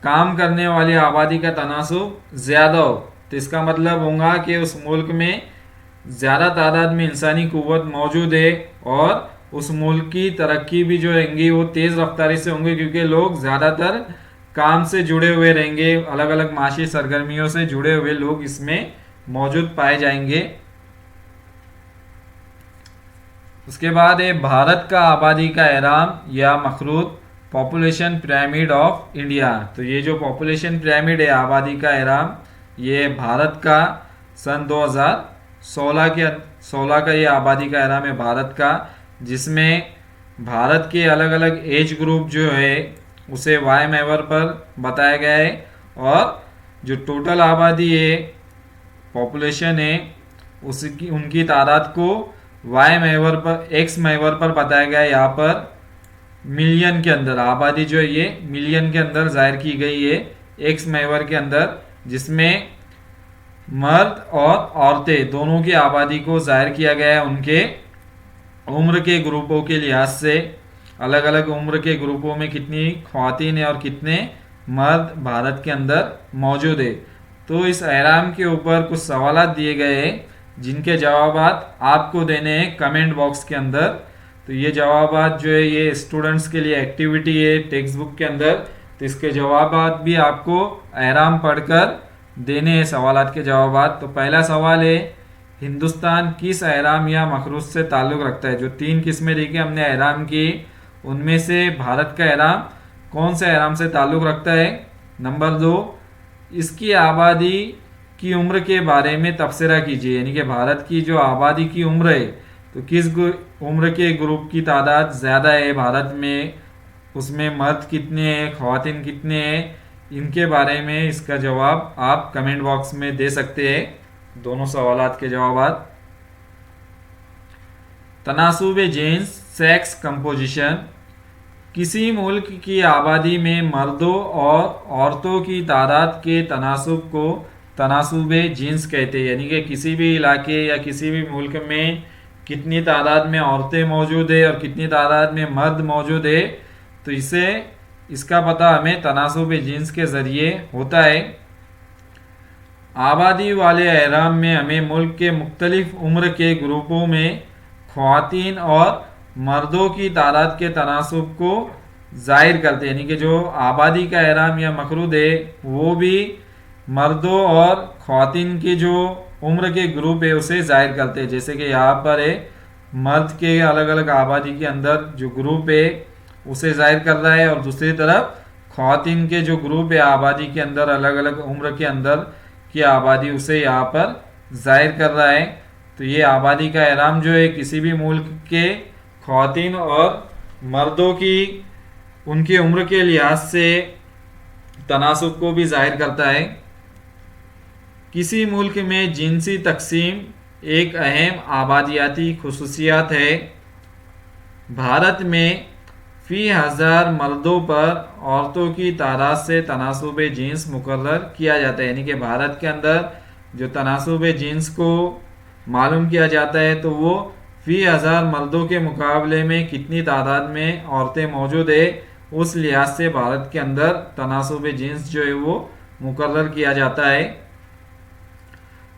काम करने वाली आबादी का तनासुब ज़्यादा हो तो इसका मतलब होगा कि उस मुल्क में ज़्यादा तादाद में इंसानी कुव्वत मौजूद है और उस मुल्क की तरक्की भी जो रहेंगी वो तेज़ रफ्तारी से होंगे, क्योंकि लोग ज़्यादातर काम से जुड़े हुए रहेंगे, अलग अलग माशी सरगर्मियों से जुड़े हुए लोग इसमें मौजूद पाए जाएंगे। उसके बाद है भारत का आबादी का अहराम या मखरूत, पॉपुलेशन पिरामिड ऑफ इंडिया। तो ये जो पॉपुलेशन पिरामिड है, आबादी का अहराम, ये भारत का सन 2016 का ये आबादी का अहराम है भारत का, जिसमें भारत के अलग अलग एज ग्रुप जो है उसे वाई महवर पर बताया गया है और जो टोटल आबादी है, पॉपुलेशन है, उसकी उनकी तादाद को वाई महवर पर, एक्स महवर पर बताया गया है। यहाँ पर मिलियन के अंदर आबादी जो है ये मिलियन के अंदर जाहिर की गई है एक्स महवर के अंदर, जिसमें मर्द और औरतें दोनों की आबादी को जाहिर किया गया है उनके उम्र के ग्रुपों के लिहाज से। अलग अलग उम्र के ग्रुपों में कितनी ख्वातीन है और कितने मर्द भारत के अंदर मौजूद है। तो इस अहराम के ऊपर कुछ सवाल दिए गए हैं जिनके जवाबात आपको देने हैं कमेंट बॉक्स के अंदर। तो ये जवाबात जो है ये स्टूडेंट्स के लिए एक्टिविटी है टेक्स्ट बुक के अंदर, तो इसके जवाबात भी आपको अहराम पढ़कर देने हैं, सवालात के जवाबात। तो पहला सवाल है, हिंदुस्तान किस अहराम या मखरूज से ताल्लुक़ रखता है। जो 3 किस्में देखी हमने अहराम की, उनमें से भारत का अहराम कौन से अहराम से ताल्लुक़ रखता है। नंबर 2, इसकी आबादी की उम्र के बारे में तबसरा कीजिए, यानी कि भारत की जो आबादी की उम्र है तो किस उम्र के ग्रुप की तादाद ज़्यादा है भारत में, उसमें मर्द कितने हैं, ख्वातीन कितने हैं, इनके बारे में इसका जवाब आप कमेंट बॉक्स में दे सकते हैं, दोनों सवालात के जवाबात। तनासुब जिन्स, सेक्स कंपोजिशन, किसी मुल्क की आबादी में मर्दों और औरतों की तादाद के तनासुब को तनासुब जिन्स कहते हैं, यानी कि किसी भी इलाके या किसी भी मुल्क में कितनी तादाद में औरतें मौजूद है और कितनी तादाद में मर्द मौजूद है, तो इसका पता हमें तनासुब जिन्स के ज़रिए होता है। आबादी वाले अहराम में हमें मुल्क के मुख्तलिफ उम्र के ग्रुपों में ख्वातीन और मर्दों की तादाद के तनासुब को ज़ाहिर करते हैं, यानी कि जो आबादी का अहराम या मखरूद है वो भी मर्दों और ख्वातीन की जो उम्र के ग्रुप है उसे ज़ाहिर करते हैं। जैसे कि यहाँ पर है मर्द के अलग अलग आबादी के अंदर जो ग्रुप है उसे ज़ाहिर कर रहा है और दूसरी तरफ ख्वातीन के जो ग्रुप है आबादी के अंदर अलग अलग उम्र के अंदर की आबादी उसे यहाँ पर ज़ाहिर कर रहा है। तो ये आबादी का अहराम जो है किसी भी मुल्क के ख्वातीन और मर्दों की उनकी उम्र के लिहाज से तनासुब को भी ज़ाहिर करता है। किसी मुल्क में जिनसी तकसीम एक अहम आबादियाती खुसूसियात है। भारत में फ़ी हज़ार मर्दों पर औरतों की तादाद से तनासुब जिन्स मुकर्रर किया जाता है। यानी कि भारत के अंदर जो तनासुब जिन्स को मालूम किया जाता है तो वो फ़ी हज़ार मर्दों के मुकाबले में कितनी तादाद में औरतें मौजूद है, उस लिहाज से भारत के अंदर तनासुब जिन्स जो है वो मुकर्रर किया जाता है।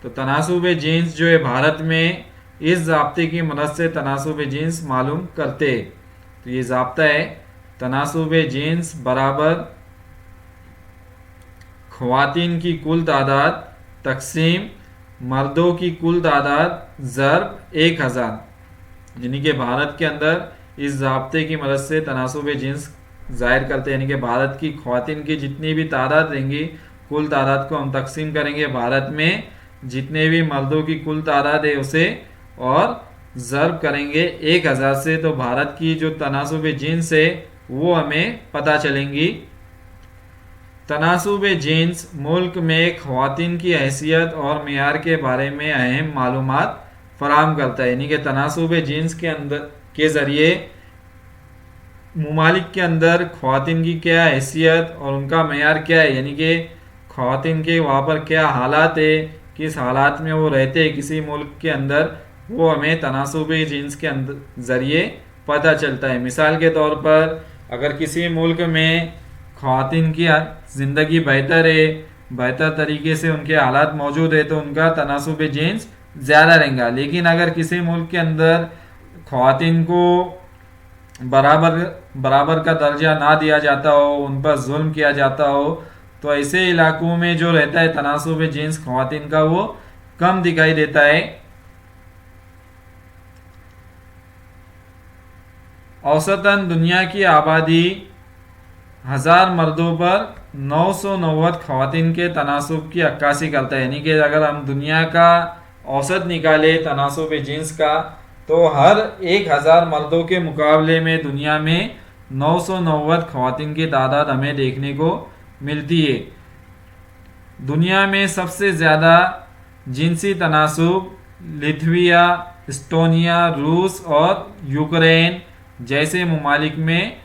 तो तनासुब जिन्स जो है भारत में इस ज़ाब्ते की मदद से तनासुब जिन्स मालूम करते। तो ये ज़ाब्ता है तनासुब जिन्स बराबर ख़वातीन की कुल तादाद तकसीम मर्दों की कुल तादाद ज़र्ब 1000। यानी कि भारत के अंदर इस ज़ाब्ते की मदद से तनासुब जिन्स ज़ाहिर करते हैं। यानी कि भारत की ख़वातीन की जितनी भी तादाद रहेंगी कुल तादाद को हम तकसीम करेंगे भारत में जितने भी मर्दों की कुल तादाद है उसे और ज़र्ब करेंगे 1000 से, तो भारत की जो तनासुब जिन्स है वो हमें पता चलेंगी। तनासुब जिन्स मुल्क में ख़वातीन की हैसियत और मेयार के बारे में अहम मालूमात फराहम करता है। यानी कि तनासुब जिन्स के अंदर के ज़रिए मुमालिक के अंदर ख़वातीन की क्या हैसियत और उनका मेयार क्या है, यानी कि ख़वातीन के वहाँ पर क्या हालात है, किस हालात में वो रहते हैं किसी मुल्क के अंदर, वो हमें तनासुब जिन्स के अंदर ज़रिए पता चलता है। मिसाल के तौर पर अगर किसी मुल्क में ख़वातीन की ज़िंदगी बेहतर है, बेहतर तरीके से उनके हालात मौजूद है तो उनका तनासुब जिन्स ज़्यादा रहेगा। लेकिन अगर किसी मुल्क के अंदर ख़वातीन को बराबर का दर्जा ना दिया जाता हो, उन पर जुल्म किया जाता हो, तो ऐसे इलाकों में जो रहता है तनासुब जिन्स ख़वातीन का वो कम दिखाई देता है। औसतन दुनिया की आबादी 1000 मर्दों पर 990 ख़वातीन के तनासुब की अक्कासी करता है। यानी कि अगर हम दुनिया का औसत निकाले तनासुब जिन्स का तो हर 1000 मर्दों के मुकाबले में दुनिया में 990 ख़वातीन की तादाद हमें देखने को मिलती है। दुनिया में सबसे ज़्यादा जिनसी तनासुब लिथुआनिया, एस्टोनिया, रूस और यूक्रेन जैसे ममालिक में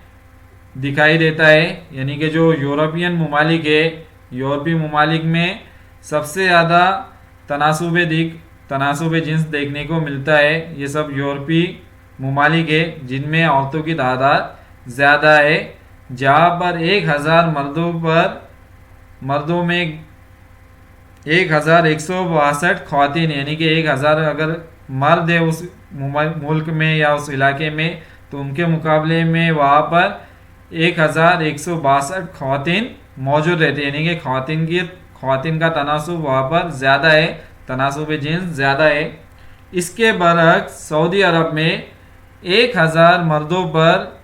दिखाई देता है। यानी कि जो यूरोपियन ममालिक है, यूरोपीय ममालिक में सबसे ज़्यादा तनासुब जिन्स देखने को मिलता है। ये सब यूरोपीय ममालिक है जिनमें औरतों की तादाद ज़्यादा है, जहाँ पर 1000 मर्दों में 1162 ख़वातीन, यानी कि 1000 अगर मर्द है उस मुल्क में या उस इलाके में तो उनके मुकाबले में वहाँ पर 1162 ख़वातीन मौजूद रहती है। यानी कि ख़वातीन का तनासुब वहाँ पर ज़्यादा है, तनासुब जिन्स ज़्यादा है। इसके बरक्स सऊदी अरब में 1000 मर्दों पर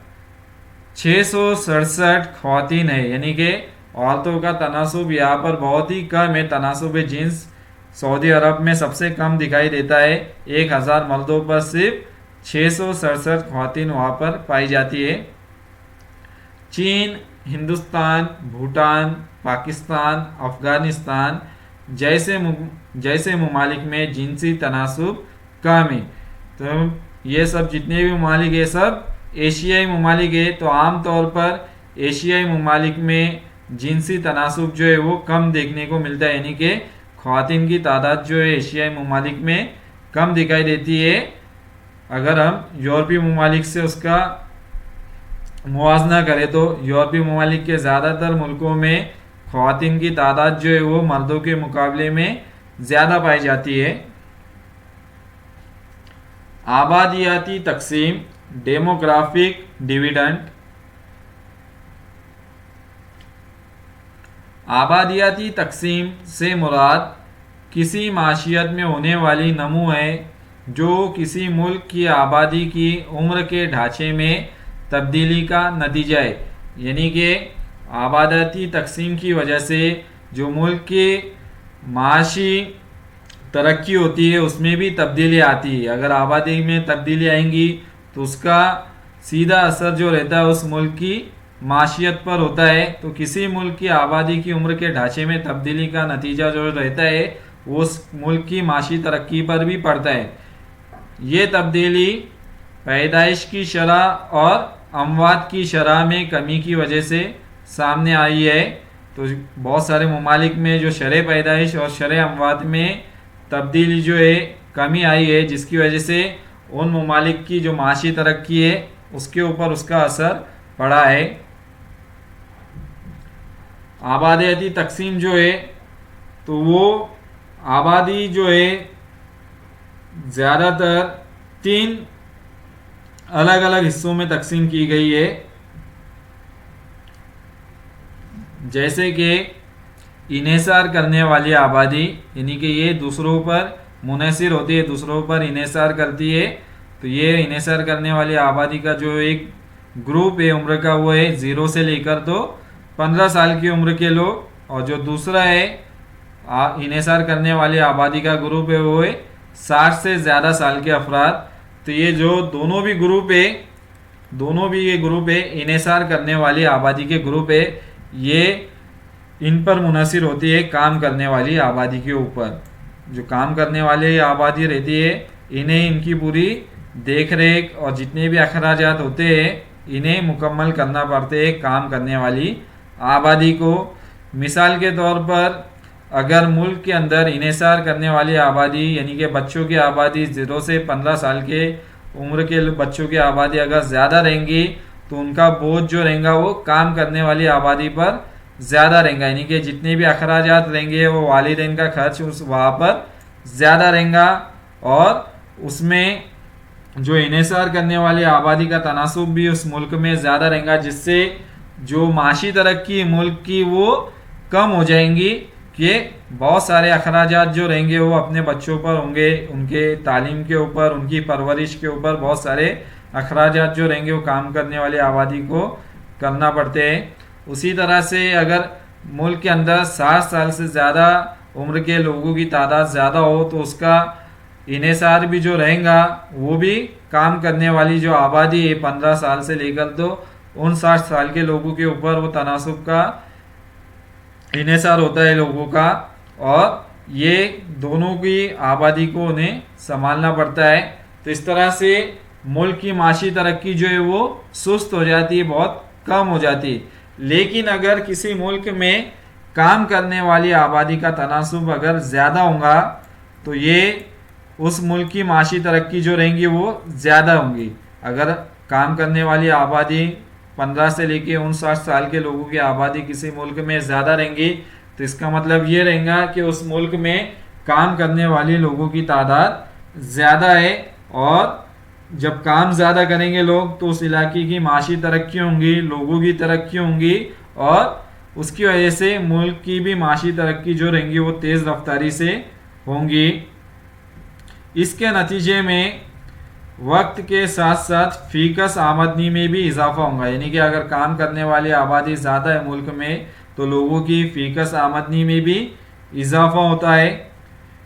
667 ख़वातीन है। यानी कि औरतों का तनासुब यहाँ पर बहुत ही कम है। तनासुब जिन्स सऊदी अरब में सबसे कम दिखाई देता है। 1000 मर्दों पर सिर्फ 667 ख़वातीन वहाँ पर पाई जाती है। चीन, हिंदुस्तान, भूटान, पाकिस्तान, अफ़गानिस्तान जैसे ममालिक में जिनसी तनासुब कम है। तो ये सब जितने भी ममालिक है सब एशियाई ममालिक है। तो आम तौर पर एशियाई ममालिक में जिनसी तनासुब जो है वो कम देखने को मिलता है। यानी कि ख़वातीन की तादाद जो है एशियाई ममालिक में कम दिखाई देती है। अगर हम यूरोपीय ममालिक से उसका मुवाजना करें तो यूरोपीय ममालिक के ज़्यादातर मुल्कों में ख़वातीन की तादाद जो है वो मर्दों के मुकाबले में ज़्यादा पाई जाती है। आबादियाती तकसीम, डेमोग्राफिक डिविडेंड। आबादियाती तकसीम से मुराद किसी माशियत में होने वाली नमू है जो किसी मुल्क की आबादी की उम्र के ढांचे में तब्दीली का नतीजा है। यानी कि आबादियाती तकसीम की वजह से जो मुल्क की माशी तरक्की होती है उसमें भी तब्दीली आती है। अगर आबादी में तब्दीली आएंगी तो उसका सीधा असर जो रहता है उस मुल्क की माशियत पर होता है। तो किसी मुल्क की आबादी की उम्र के ढांचे में तब्दीली का नतीजा जो रहता है उस मुल्क की माशी तरक्की पर भी पड़ता है। ये तब्दीली पैदाइश की शरह और अमवात की शरह में कमी की वजह से सामने आई है। तो बहुत सारे ममालिक में जो शरह पैदाइश और शरह अमवात में तब्दीली जो है कमी आई है, जिसकी वजह से उन ममालिक की जो माशी तरक्की है उसके ऊपर उसका असर पड़ा है। आबादियाती तकसीम जो है तो वो आबादी जो है ज़्यादातर 3 अलग अलग हिस्सों में तकसीम की गई है। जैसे कि इन्हिसार करने वाली आबादी, यानी कि ये दूसरों पर मुनहसिर होती है, दूसरों पर इन्हिसार करती है। तो ये इन्हिसार करने वाली आबादी का जो एक ग्रुप है उम्र का, वो है 0 से लेकर तो 15 साल की उम्र के लोग। और जो दूसरा है इन्हिसार करने वाली आबादी का ग्रुप है, वो है 60 से ज़्यादा साल के अफराद। तो ये जो दोनों भी ये ग्रुप है इन्हिसार करने वाली आबादी के ग्रुप है, ये इन पर मुनहसिर होती है काम करने वाली आबादी के ऊपर। जो काम करने वाली आबादी रहती है, इन्हें इनकी पूरी देख रेख और जितने भी अखराजात होते हैं इन्हें मुकम्मल करना पड़ते हैं काम करने वाली आबादी को। मिसाल के तौर पर अगर मुल्क के अंदर इन्हिसार करने वाली आबादी यानी कि बच्चों की आबादी 0 से 15 साल के उम्र के बच्चों की आबादी अगर ज़्यादा रहेंगी तो उनका बोझ जो रहेगा वो काम करने वाली आबादी पर ज़्यादा रहेगा, यानी कि जितने भी अखराजात रहेंगे वो वालिदैन का खर्च उस वहाँ पर ज़्यादा रहेगा। और उसमें जो इन्हिसार करने वाली आबादी का तनासुब भी उस मुल्क में ज़्यादा रहेगा, जिससे जो माशी तरक्की मुल्क की वो कम हो जाएंगी कि बहुत सारे अखराजात जो रहेंगे वो अपने बच्चों पर होंगे, उनके तालीम के ऊपर, उनकी परवरिश के ऊपर बहुत सारे अखराजात जो रहेंगे वो काम करने वाली आबादी को करना पड़ते हैं। उसी तरह से अगर मुल्क के अंदर 60 साल से ज़्यादा उम्र के लोगों की तादाद ज़्यादा हो तो उसका इन्हिसार भी जो रहेगा वो भी काम करने वाली जो आबादी है 15 साल से लेकर तो 59 साल के लोगों के ऊपर वो तनासुब का इन्हिसार होता है लोगों का, और ये दोनों की आबादी को उन्हें संभालना पड़ता है। तो इस तरह से मुल्क की माशी तरक्की जो है वो सुस्त हो जाती है, बहुत कम हो जाती है। लेकिन अगर किसी मुल्क में काम करने वाली आबादी का तनासुब अगर ज़्यादा होगा तो ये उस मुल्क की माशी तरक्की जो रहेंगी वो ज़्यादा होंगी। अगर काम करने वाली आबादी 15 से लेके 59 साल के लोगों की आबादी किसी मुल्क में ज़्यादा रहेंगी तो इसका मतलब ये रहेगा कि उस मुल्क में काम करने वाले लोगों की तादाद ज़्यादा है। और जब काम ज़्यादा करेंगे लोग तो उस इलाके की माशी तरक्की होंगी, लोगों की तरक्की होंगी, और उसकी वजह से मुल्क की भी माशी तरक्की जो रहेंगी वो तेज़ रफ्तारी से होंगी। इसके नतीजे में वक्त के साथ साथ फीकस आमदनी में भी इजाफा होगा, यानी कि अगर काम करने वाली आबादी ज़्यादा है मुल्क में तो लोगों की फीकस आमदनी में भी इजाफा होता है।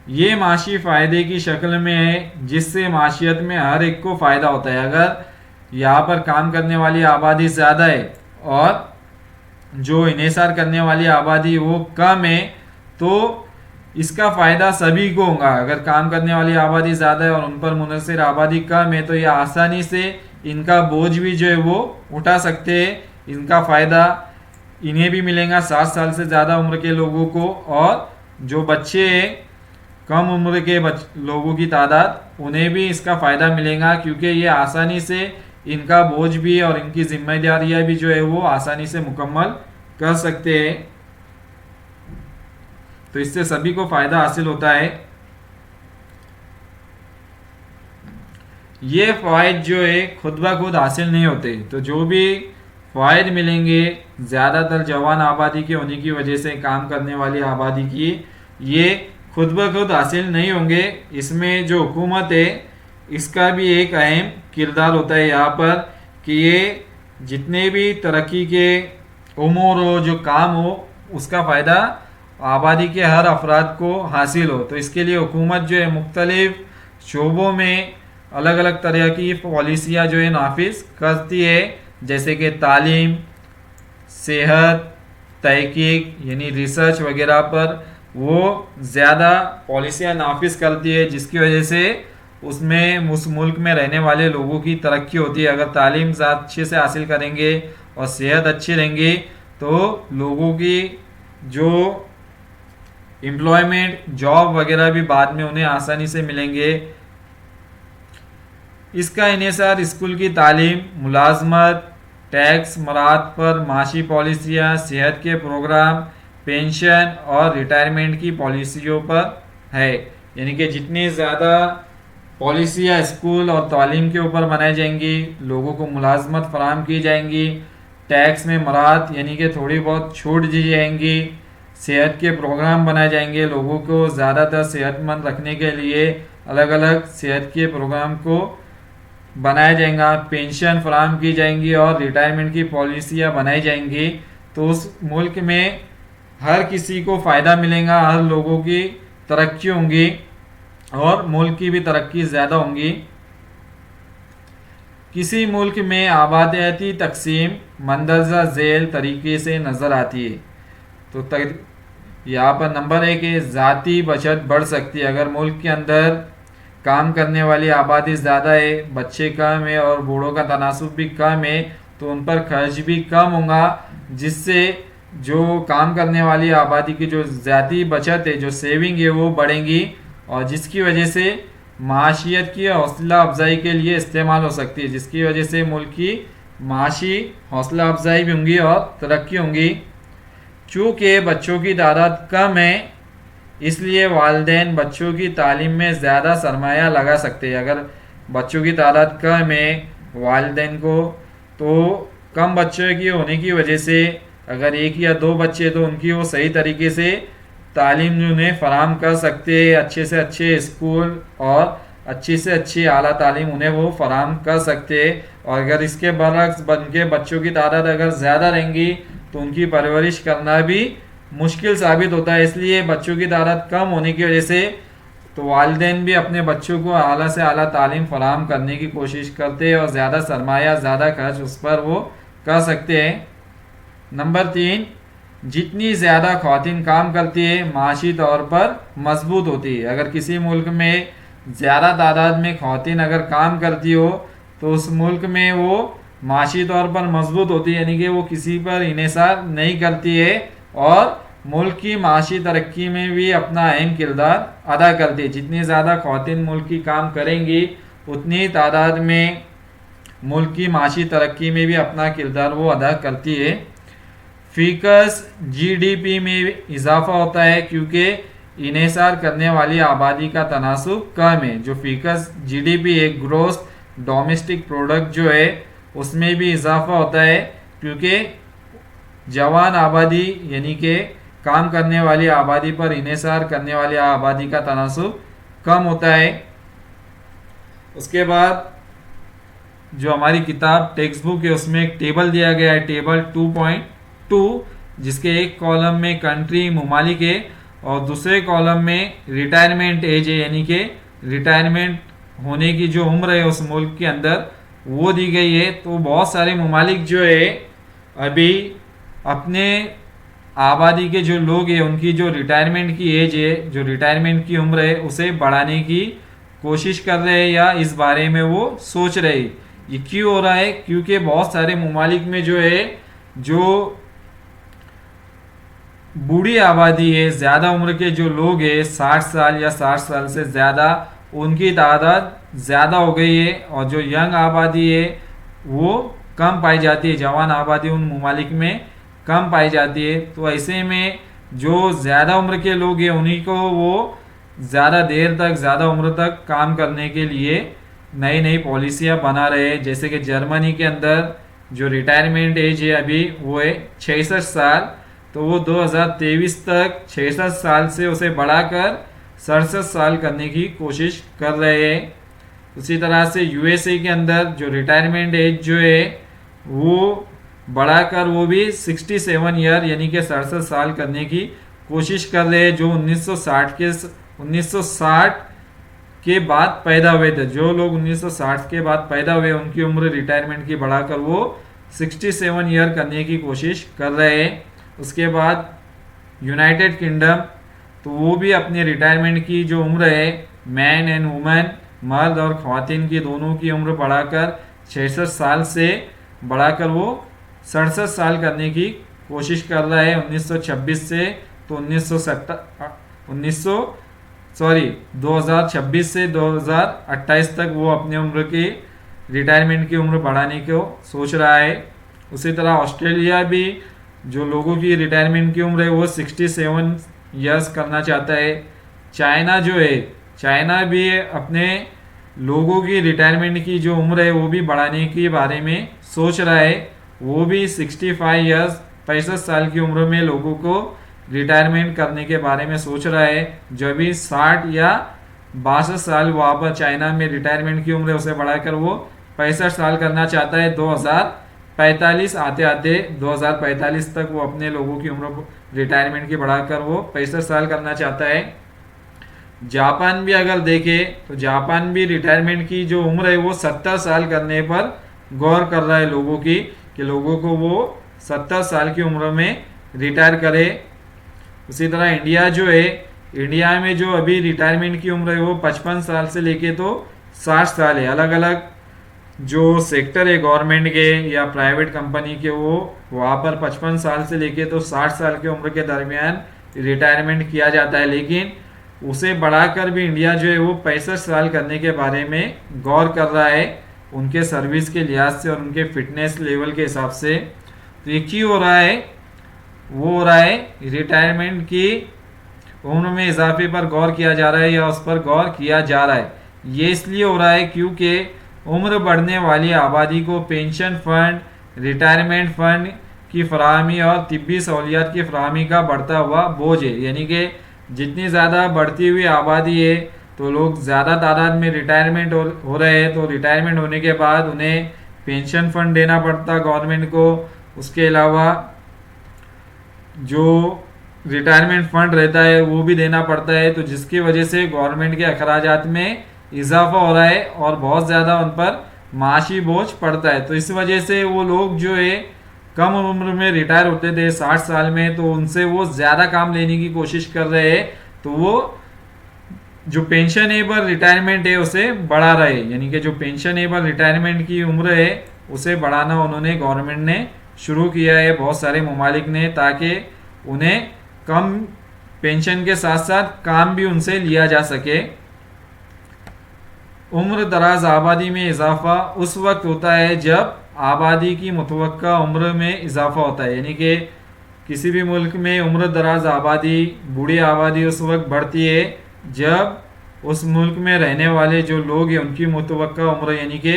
ये माशी फ़ायदे की शक्ल में है, जिससे माशियत में हर एक को फ़ायदा होता है। अगर यहाँ पर काम करने वाली आबादी ज़्यादा है और जो इन्हिसार करने वाली आबादी वो कम है तो इसका फ़ायदा सभी को होगा। अगर काम करने वाली आबादी ज़्यादा है और उन पर मुनहसिर आबादी कम है तो ये आसानी से इनका बोझ भी जो है वो उठा सकते हैं। इनका फ़ायदा इन्हें भी मिलेगा 60 साल से ज़्यादा उम्र के लोगों को, और जो बच्चे हैं कम उम्र के लोगों की तादाद उन्हें भी इसका फ़ायदा मिलेगा, क्योंकि ये आसानी से इनका बोझ भी और इनकी जिम्मेदारियां भी जो है वो आसानी से मुकम्मल कर सकते हैं। तो इससे सभी को फ़ायदा हासिल होता है। ये फ़वाइद जो है खुद ब खुद हासिल नहीं होते, तो जो भी फ़वाइद मिलेंगे ज़्यादातर जवान आबादी के होने की वजह से काम करने वाली आबादी की, ये खुद ब खुद हासिल नहीं होंगे। इसमें जो हुकूमत है इसका भी एक अहम किरदार होता है यहाँ पर कि ये जितने भी तरक्की के उमूर हो, जो काम हो, उसका फ़ायदा आबादी के हर अफराद को हासिल हो। तो इसके लिए हुकूमत जो है मुख्तलिफ शोबों में अलग अलग तरह की पॉलिसियाँ जो है नाफिज करती है, जैसे कि तालीम, सेहत, तहकीक यानी रिसर्च वगैरह पर वो ज़्यादा पॉलिसियाँ नाफिज करती है, जिसकी वजह से उसमें उस मुल्क में रहने वाले लोगों की तरक्की होती है। अगर तालीम अच्छे से हासिल करेंगे और सेहत अच्छी रहेंगी तो लोगों की जो एम्प्लॉयमेंट जॉब वगैरह भी बाद में उन्हें आसानी से मिलेंगे। इसका इन्हिसार स्कूल की तालीम, मुलाजमत, टैक्स मराहत पर माशी पॉलिसियाँ, सेहत के प्रोग्राम, पेंशन और रिटायरमेंट की पॉलिसियों पर है। यानी कि जितनी ज़्यादा पॉलिसियाँ स्कूल और तालीम के ऊपर बनाई जाएंगी, लोगों को मुलाजमत फराहम की जाएंगी, टैक्स में मराहत यानी कि थोड़ी बहुत छूट दी जाएंगी, सेहत के प्रोग्राम बनाए जाएंगे, लोगों को ज़्यादातर सेहतमंद रखने के लिए अलग अलग सेहत के प्रोग्राम को बनाया जाएगा, पेंशन फराहम की जाएंगी और रिटायरमेंट की पॉलिसियाँ बनाई जाएंगी। तो उस मुल्क में हर किसी को फ़ायदा मिलेगा, हर लोगों की तरक्की होंगी और मुल्क की भी तरक्की ज़्यादा होंगी। किसी मुल्क में आबादियाती तकसीम मंदरजा झेल तरीके से नज़र आती है। तो यहाँ पर नंबर 1 है, ज़ाती बचत बढ़ सकती है। अगर मुल्क के अंदर काम करने वाली आबादी ज़्यादा है, बच्चे कम है और बूढ़ों का तनासुब भी कम है, तो उन पर खर्च भी कम होगा, जिससे जो काम करने वाली आबादी की जो ज़ाती बचत है, जो सेविंग है, वो बढ़ेंगी और जिसकी वजह से माशियत की हौसला अफजाई के लिए इस्तेमाल हो सकती है, जिसकी वजह से मुल्क की माशी हौसला अफजाई भी होंगी और तरक्की होंगी। चूँकि बच्चों की तादाद कम है, इसलिए वालिदैन बच्चों की तालीम में ज़्यादा सरमाया लगा सकते हैं। अगर बच्चों की तादाद कम है वालिदैन को, तो कम बच्चों की होने की वजह से अगर 1 या 2 बच्चे तो उनकी वो सही तरीके से तालीम उन्हें फराहम कर सकते हैं, अच्छे से अच्छे स्कूल और अच्छी से अच्छी आला तालीम उन्हें वो फराहम कर सकते हैं। और अगर इसके बरक्स उनके बच्चों की तादाद अगर ज़्यादा रहेंगी तो उनकी परवरिश करना भी मुश्किल साबित होता है। इसलिए बच्चों की तादाद कम होने की वजह से तो वालिदैन भी अपने बच्चों को आला से आला तालीम फराहम करने की कोशिश करते हैं और ज़्यादा सरमाया, ज़्यादा खर्च उस पर वो कर सकते हैं। नंबर 3, जितनी ज़्यादा ख़वातीन काम करती है माशी तौर पर मजबूत होती है। अगर किसी मुल्क में ज़्यादा तादाद में ख़वातीन अगर काम करती हो तो उस मुल्क में वो माशी तौर पर मजबूत होती है, यानी कि वो किसी पर इन्हिसार नहीं करती है और मुल्क की माशी तरक्की में भी अपना अहम किरदार अदा करती है। जितनी ज़्यादा ख़वातीन मुल्क की काम करेंगी उतनी तादाद में मुल्क की माशी तरक्की में भी अपना किरदार वो अदा करती है। फ़ीकस जीडीपी में इजाफा होता है क्योंकि इन्हिसार करने वाली आबादी का तनासुब कम है। जो फ़ीकस जीडीपी है, ग्रोस डोमेस्टिक प्रोडक्ट जो है, उसमें भी इजाफा होता है क्योंकि जवान आबादी यानी कि काम करने वाली आबादी पर इन्हिसार करने वाली आबादी का तनासुब कम होता है। उसके बाद जो हमारी किताब टेक्स्ट बुक है उसमें एक टेबल दिया गया है, टेबल 2.2, जिसके एक कॉलम में कंट्री ममालिक है और दूसरे कॉलम में रिटायरमेंट एज है, यानी कि रिटायरमेंट होने की जो उम्र है उस मुल्क के अंदर वो दी गई है। तो बहुत सारे ममालिक जो है अभी अपने आबादी के जो लोग हैं उनकी जो रिटायरमेंट की एज है, जो रिटायरमेंट की उम्र है, उसे बढ़ाने की कोशिश कर रहे हैं या इस बारे में वो सोच रहे हैं। ये क्यों हो रहा है? क्योंकि बहुत सारे ममालिक में जो है जो बूढ़ी आबादी है, ज़्यादा उम्र के जो लोग हैं 60 साल या 60 साल से ज़्यादा, उनकी तादाद ज़्यादा हो गई है और जो यंग आबादी है वो कम पाई जाती है। जवान आबादी उन ममालिक में कम पाई जाती है। तो ऐसे में जो ज़्यादा उम्र के लोग हैं उन्हीं को वो ज़्यादा देर तक, ज़्यादा उम्र तक काम करने के लिए नई नई पॉलिसियाँ बना रहे हैं। जैसे कि जर्मनी के अंदर जो रिटायरमेंट एज है अभी वो है 66 साल, तो वो 2023 तक 66 साल से उसे बढ़ाकर 67 साल करने की कोशिश कर रहे हैं। उसी तरह से यूएसए के अंदर जो रिटायरमेंट एज जो है वो बढ़ाकर वो भी 67 ईयर यानी कि 67 साल करने की कोशिश कर रहे हैं। जो 1960 के बाद पैदा हुए थे, जो लोग 1960 के बाद पैदा हुए उनकी उम्र रिटायरमेंट की बढ़ाकर वो 67 ईयर करने की कोशिश कर रहे हैं। उसके बाद यूनाइटेड किंगडम तो वो भी अपने रिटायरमेंट की जो उम्र है, मैन एंड वुमेन, मर्द और ख्वातीन की दोनों की उम्र बढ़ाकर 66 साल से बढ़ाकर वो 67 साल करने की कोशिश कर रहा है 1926 से। तो 2026 से 2028 तक वो अपने उम्र की रिटायरमेंट की उम्र बढ़ाने को सोच रहा है। उसी तरह ऑस्ट्रेलिया भी जो लोगों की रिटायरमेंट की उम्र है वो 67 ईयर्स करना चाहता है। चाइना जो है, चाइना भी अपने लोगों की रिटायरमेंट की जो उम्र है वो भी बढ़ाने के बारे में सोच रहा है। वो भी 65 ईयर्स 65 साल की उम्र में लोगों को रिटायरमेंट करने के बारे में सोच रहा है। जो भी 60 या 62 साल वहाँ पर चाइना में रिटायरमेंट की उम्र है उसे बढ़ाकर वो 65 साल करना चाहता है। 2045 आते आते 2045 तक वो अपने लोगों की उम्र रिटायरमेंट की बढ़ाकर वो 65 साल करना चाहता है। जापान भी अगर देखें तो जापान भी रिटायरमेंट की जो उम्र है वो 70 साल करने पर गौर कर रहा है लोगों की, कि लोगों को वो 70 साल की उम्र में रिटायर करे। उसी तरह इंडिया जो है, इंडिया में जो अभी रिटायरमेंट की उम्र है वो 55 साल से लेके तो 60 साल है। अलग अलग जो सेक्टर है गवर्नमेंट के या प्राइवेट कंपनी के, वो वहाँ पर 55 साल से लेके तो 60 साल की उम्र के दरमियान रिटायरमेंट किया जाता है। लेकिन उसे बढ़ाकर भी इंडिया जो है वो 65 साल करने के बारे में गौर कर रहा है, उनके सर्विस के लिहाज से और उनके फिटनेस लेवल के हिसाब से। तो ये क्यों हो रहा है? वो हो रहा है रिटायरमेंट की उम्र में इजाफे पर गौर किया जा रहा है या उस पर गौर किया जा रहा है। ये इसलिए हो रहा है क्योंकि उम्र बढ़ने वाली आबादी को पेंशन फंड, रिटायरमेंट फंड की फराहमी और तिब्बी सहूलियात की फराहमी का बढ़ता हुआ बोझ है। यानी कि जितनी ज़्यादा बढ़ती हुई आबादी है तो लोग ज़्यादा तादाद में रिटायरमेंट हो रहे हैं, तो रिटायरमेंट होने के बाद उन्हें पेंशन फंड देना पड़ता गवर्नमेंट को। उसके अलावा जो रिटायरमेंट फंड रहता है वो भी देना पड़ता है, तो जिसकी वजह से गवर्नमेंट के अखराजात में इजाफा हो रहा है और बहुत ज़्यादा उन पर माशी बोझ पड़ता है। तो इस वजह से वो लोग जो है कम उम्र में रिटायर होते थे 60 साल में, तो उनसे वो ज़्यादा काम लेने की कोशिश कर रहे हैं। तो वो जो पेंशनेबल रिटायरमेंट है उसे बढ़ा रहे हैं, यानी कि जो पेंशनेबल रिटायरमेंट की उम्र है उसे बढ़ाना उन्होंने गवर्नमेंट ने शुरू किया है, बहुत सारे ममालिक ने, ताकि उन्हें कम पेंशन के साथ साथ काम भी उनसे लिया जा सके। उम्र दराज आबादी में इजाफा उस वक्त होता है जब आबादी की मुतवक्का उम्र में इजाफा होता है। यानी कि किसी भी मुल्क में उम्र दराज आबादी, बूढ़ी आबादी उस वक्त बढ़ती है जब उस मुल्क में रहने वाले जो लोग हैं उनकी मुतवक्का उम्र, यानी कि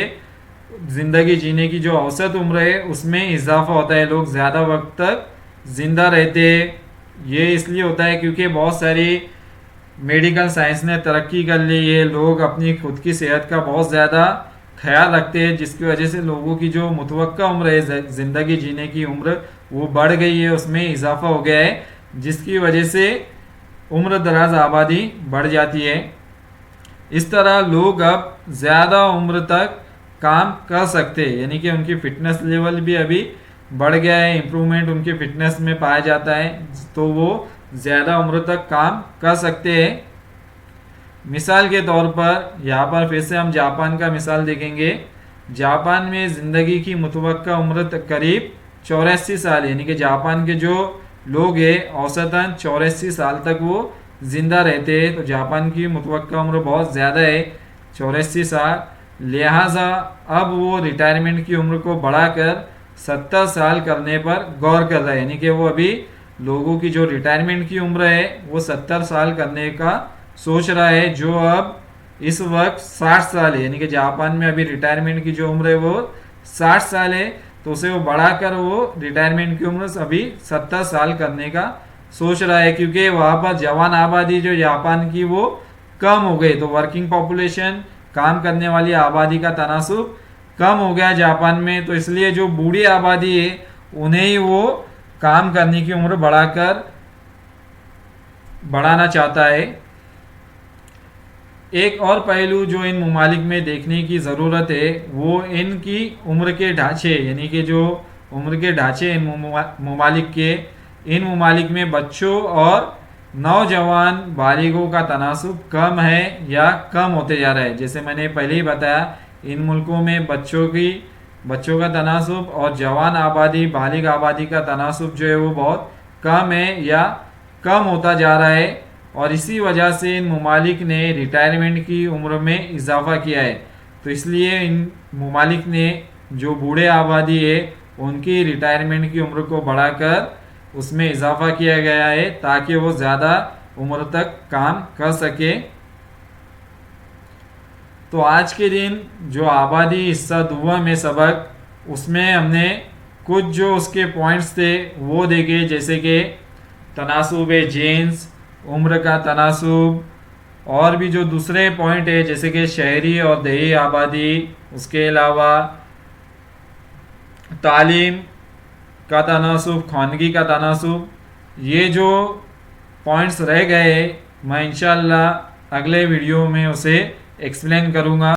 ज़िंदगी जीने की जो औसत उम्र है उसमें इजाफा होता है, लोग ज़्यादा वक्त तक ज़िंदा रहते हैं। ये इसलिए होता है क्योंकि बहुत सारी मेडिकल साइंस ने तरक्की कर ली है, लोग अपनी खुद की सेहत का बहुत ज़्यादा ख्याल रखते हैं, जिसकी वजह से लोगों की जो मुतवक्का उम्र है ज़िंदगी जीने की उम्र वो बढ़ गई है, उसमें इजाफा हो गया है, जिसकी वजह से उम्र दराज आबादी बढ़ जाती है। इस तरह लोग अब ज़्यादा उम्र तक काम कर सकते हैं, यानी कि उनकी फ़िटनेस लेवल भी अभी बढ़ गया है, इम्प्रूवमेंट उनके फिटनेस में पाया जाता है, तो वो ज़्यादा उम्र तक काम कर सकते हैं। मिसाल के तौर पर यहाँ पर फिर से हम जापान का मिसाल देखेंगे। जापान में ज़िंदगी की मुतवक्का उम्र करीब 84 साल, यानी कि जापान के जो लोग हैं औसतन 84 साल तक वो ज़िंदा रहते हैं। तो जापान की मुतवक्का उम्र बहुत ज़्यादा है, 84 साल। लिहाजा अब वो रिटायरमेंट की उम्र को बढ़ाकर 70 साल करने पर गौर कर रहा है, यानी कि वो अभी लोगों की जो रिटायरमेंट की उम्र है वो 70 साल करने का सोच रहा है, जो अब इस वक्त 60 साल है। यानी कि जापान में अभी रिटायरमेंट की जो उम्र है वो 60 साल है, तो उसे वो बढ़ाकर वो रिटायरमेंट की उम्र अभी 70 साल करने का सोच रहा है, क्योंकि वहाँ पर जवान आबादी जो जापान की वो कम हो गई। तो वर्किंग पॉपुलेशन, काम करने वाली आबादी का तनासुब कम हो गया जापान में, तो इसलिए जो बूढ़ी आबादी है उन्हें ही वो काम करने की उम्र बढ़ाना चाहता है। एक और पहलू जो इन ममालिक में देखने की ज़रूरत है वो इनकी उम्र के ढांचे, यानी कि जो उम्र के ढांचे इन ममालिक के, इन ममालिक में बच्चों और नौजवान बालिगों का तनासुब कम है या कम होते जा रहा है। जैसे मैंने पहले ही बताया, इन मुल्कों में बच्चों का तनासुब और जवान आबादी बालिग आबादी का तनासुब जो है वो बहुत कम है या कम होता जा रहा है। और इसी वजह से इन ममालिक ने रिटायरमेंट की उम्र में इजाफा किया है। तो इसलिए इन ममालिक ने जो बूढ़े आबादी है उनकी रिटायरमेंट की उम्र को बढ़ाकर उसमें इजाफा किया गया है ताकि वो ज़्यादा उम्र तक काम कर सके। तो आज के दिन जो आबादी हिस्सा दुआ में सबक, उसमें हमने कुछ जो उसके पॉइंट्स थे वो देखे, जैसे कि तनासुब जीन्स, उम्र का तनासुब, और भी जो दूसरे पॉइंट है जैसे कि शहरी और देही आबादी, उसके अलावा तालीम का तनासुब, खानगी का तनासुब। ये जो पॉइंट्स रह गए मैं इंशाल्लाह अगले वीडियो में उसे एक्सप्लेन करूँगा।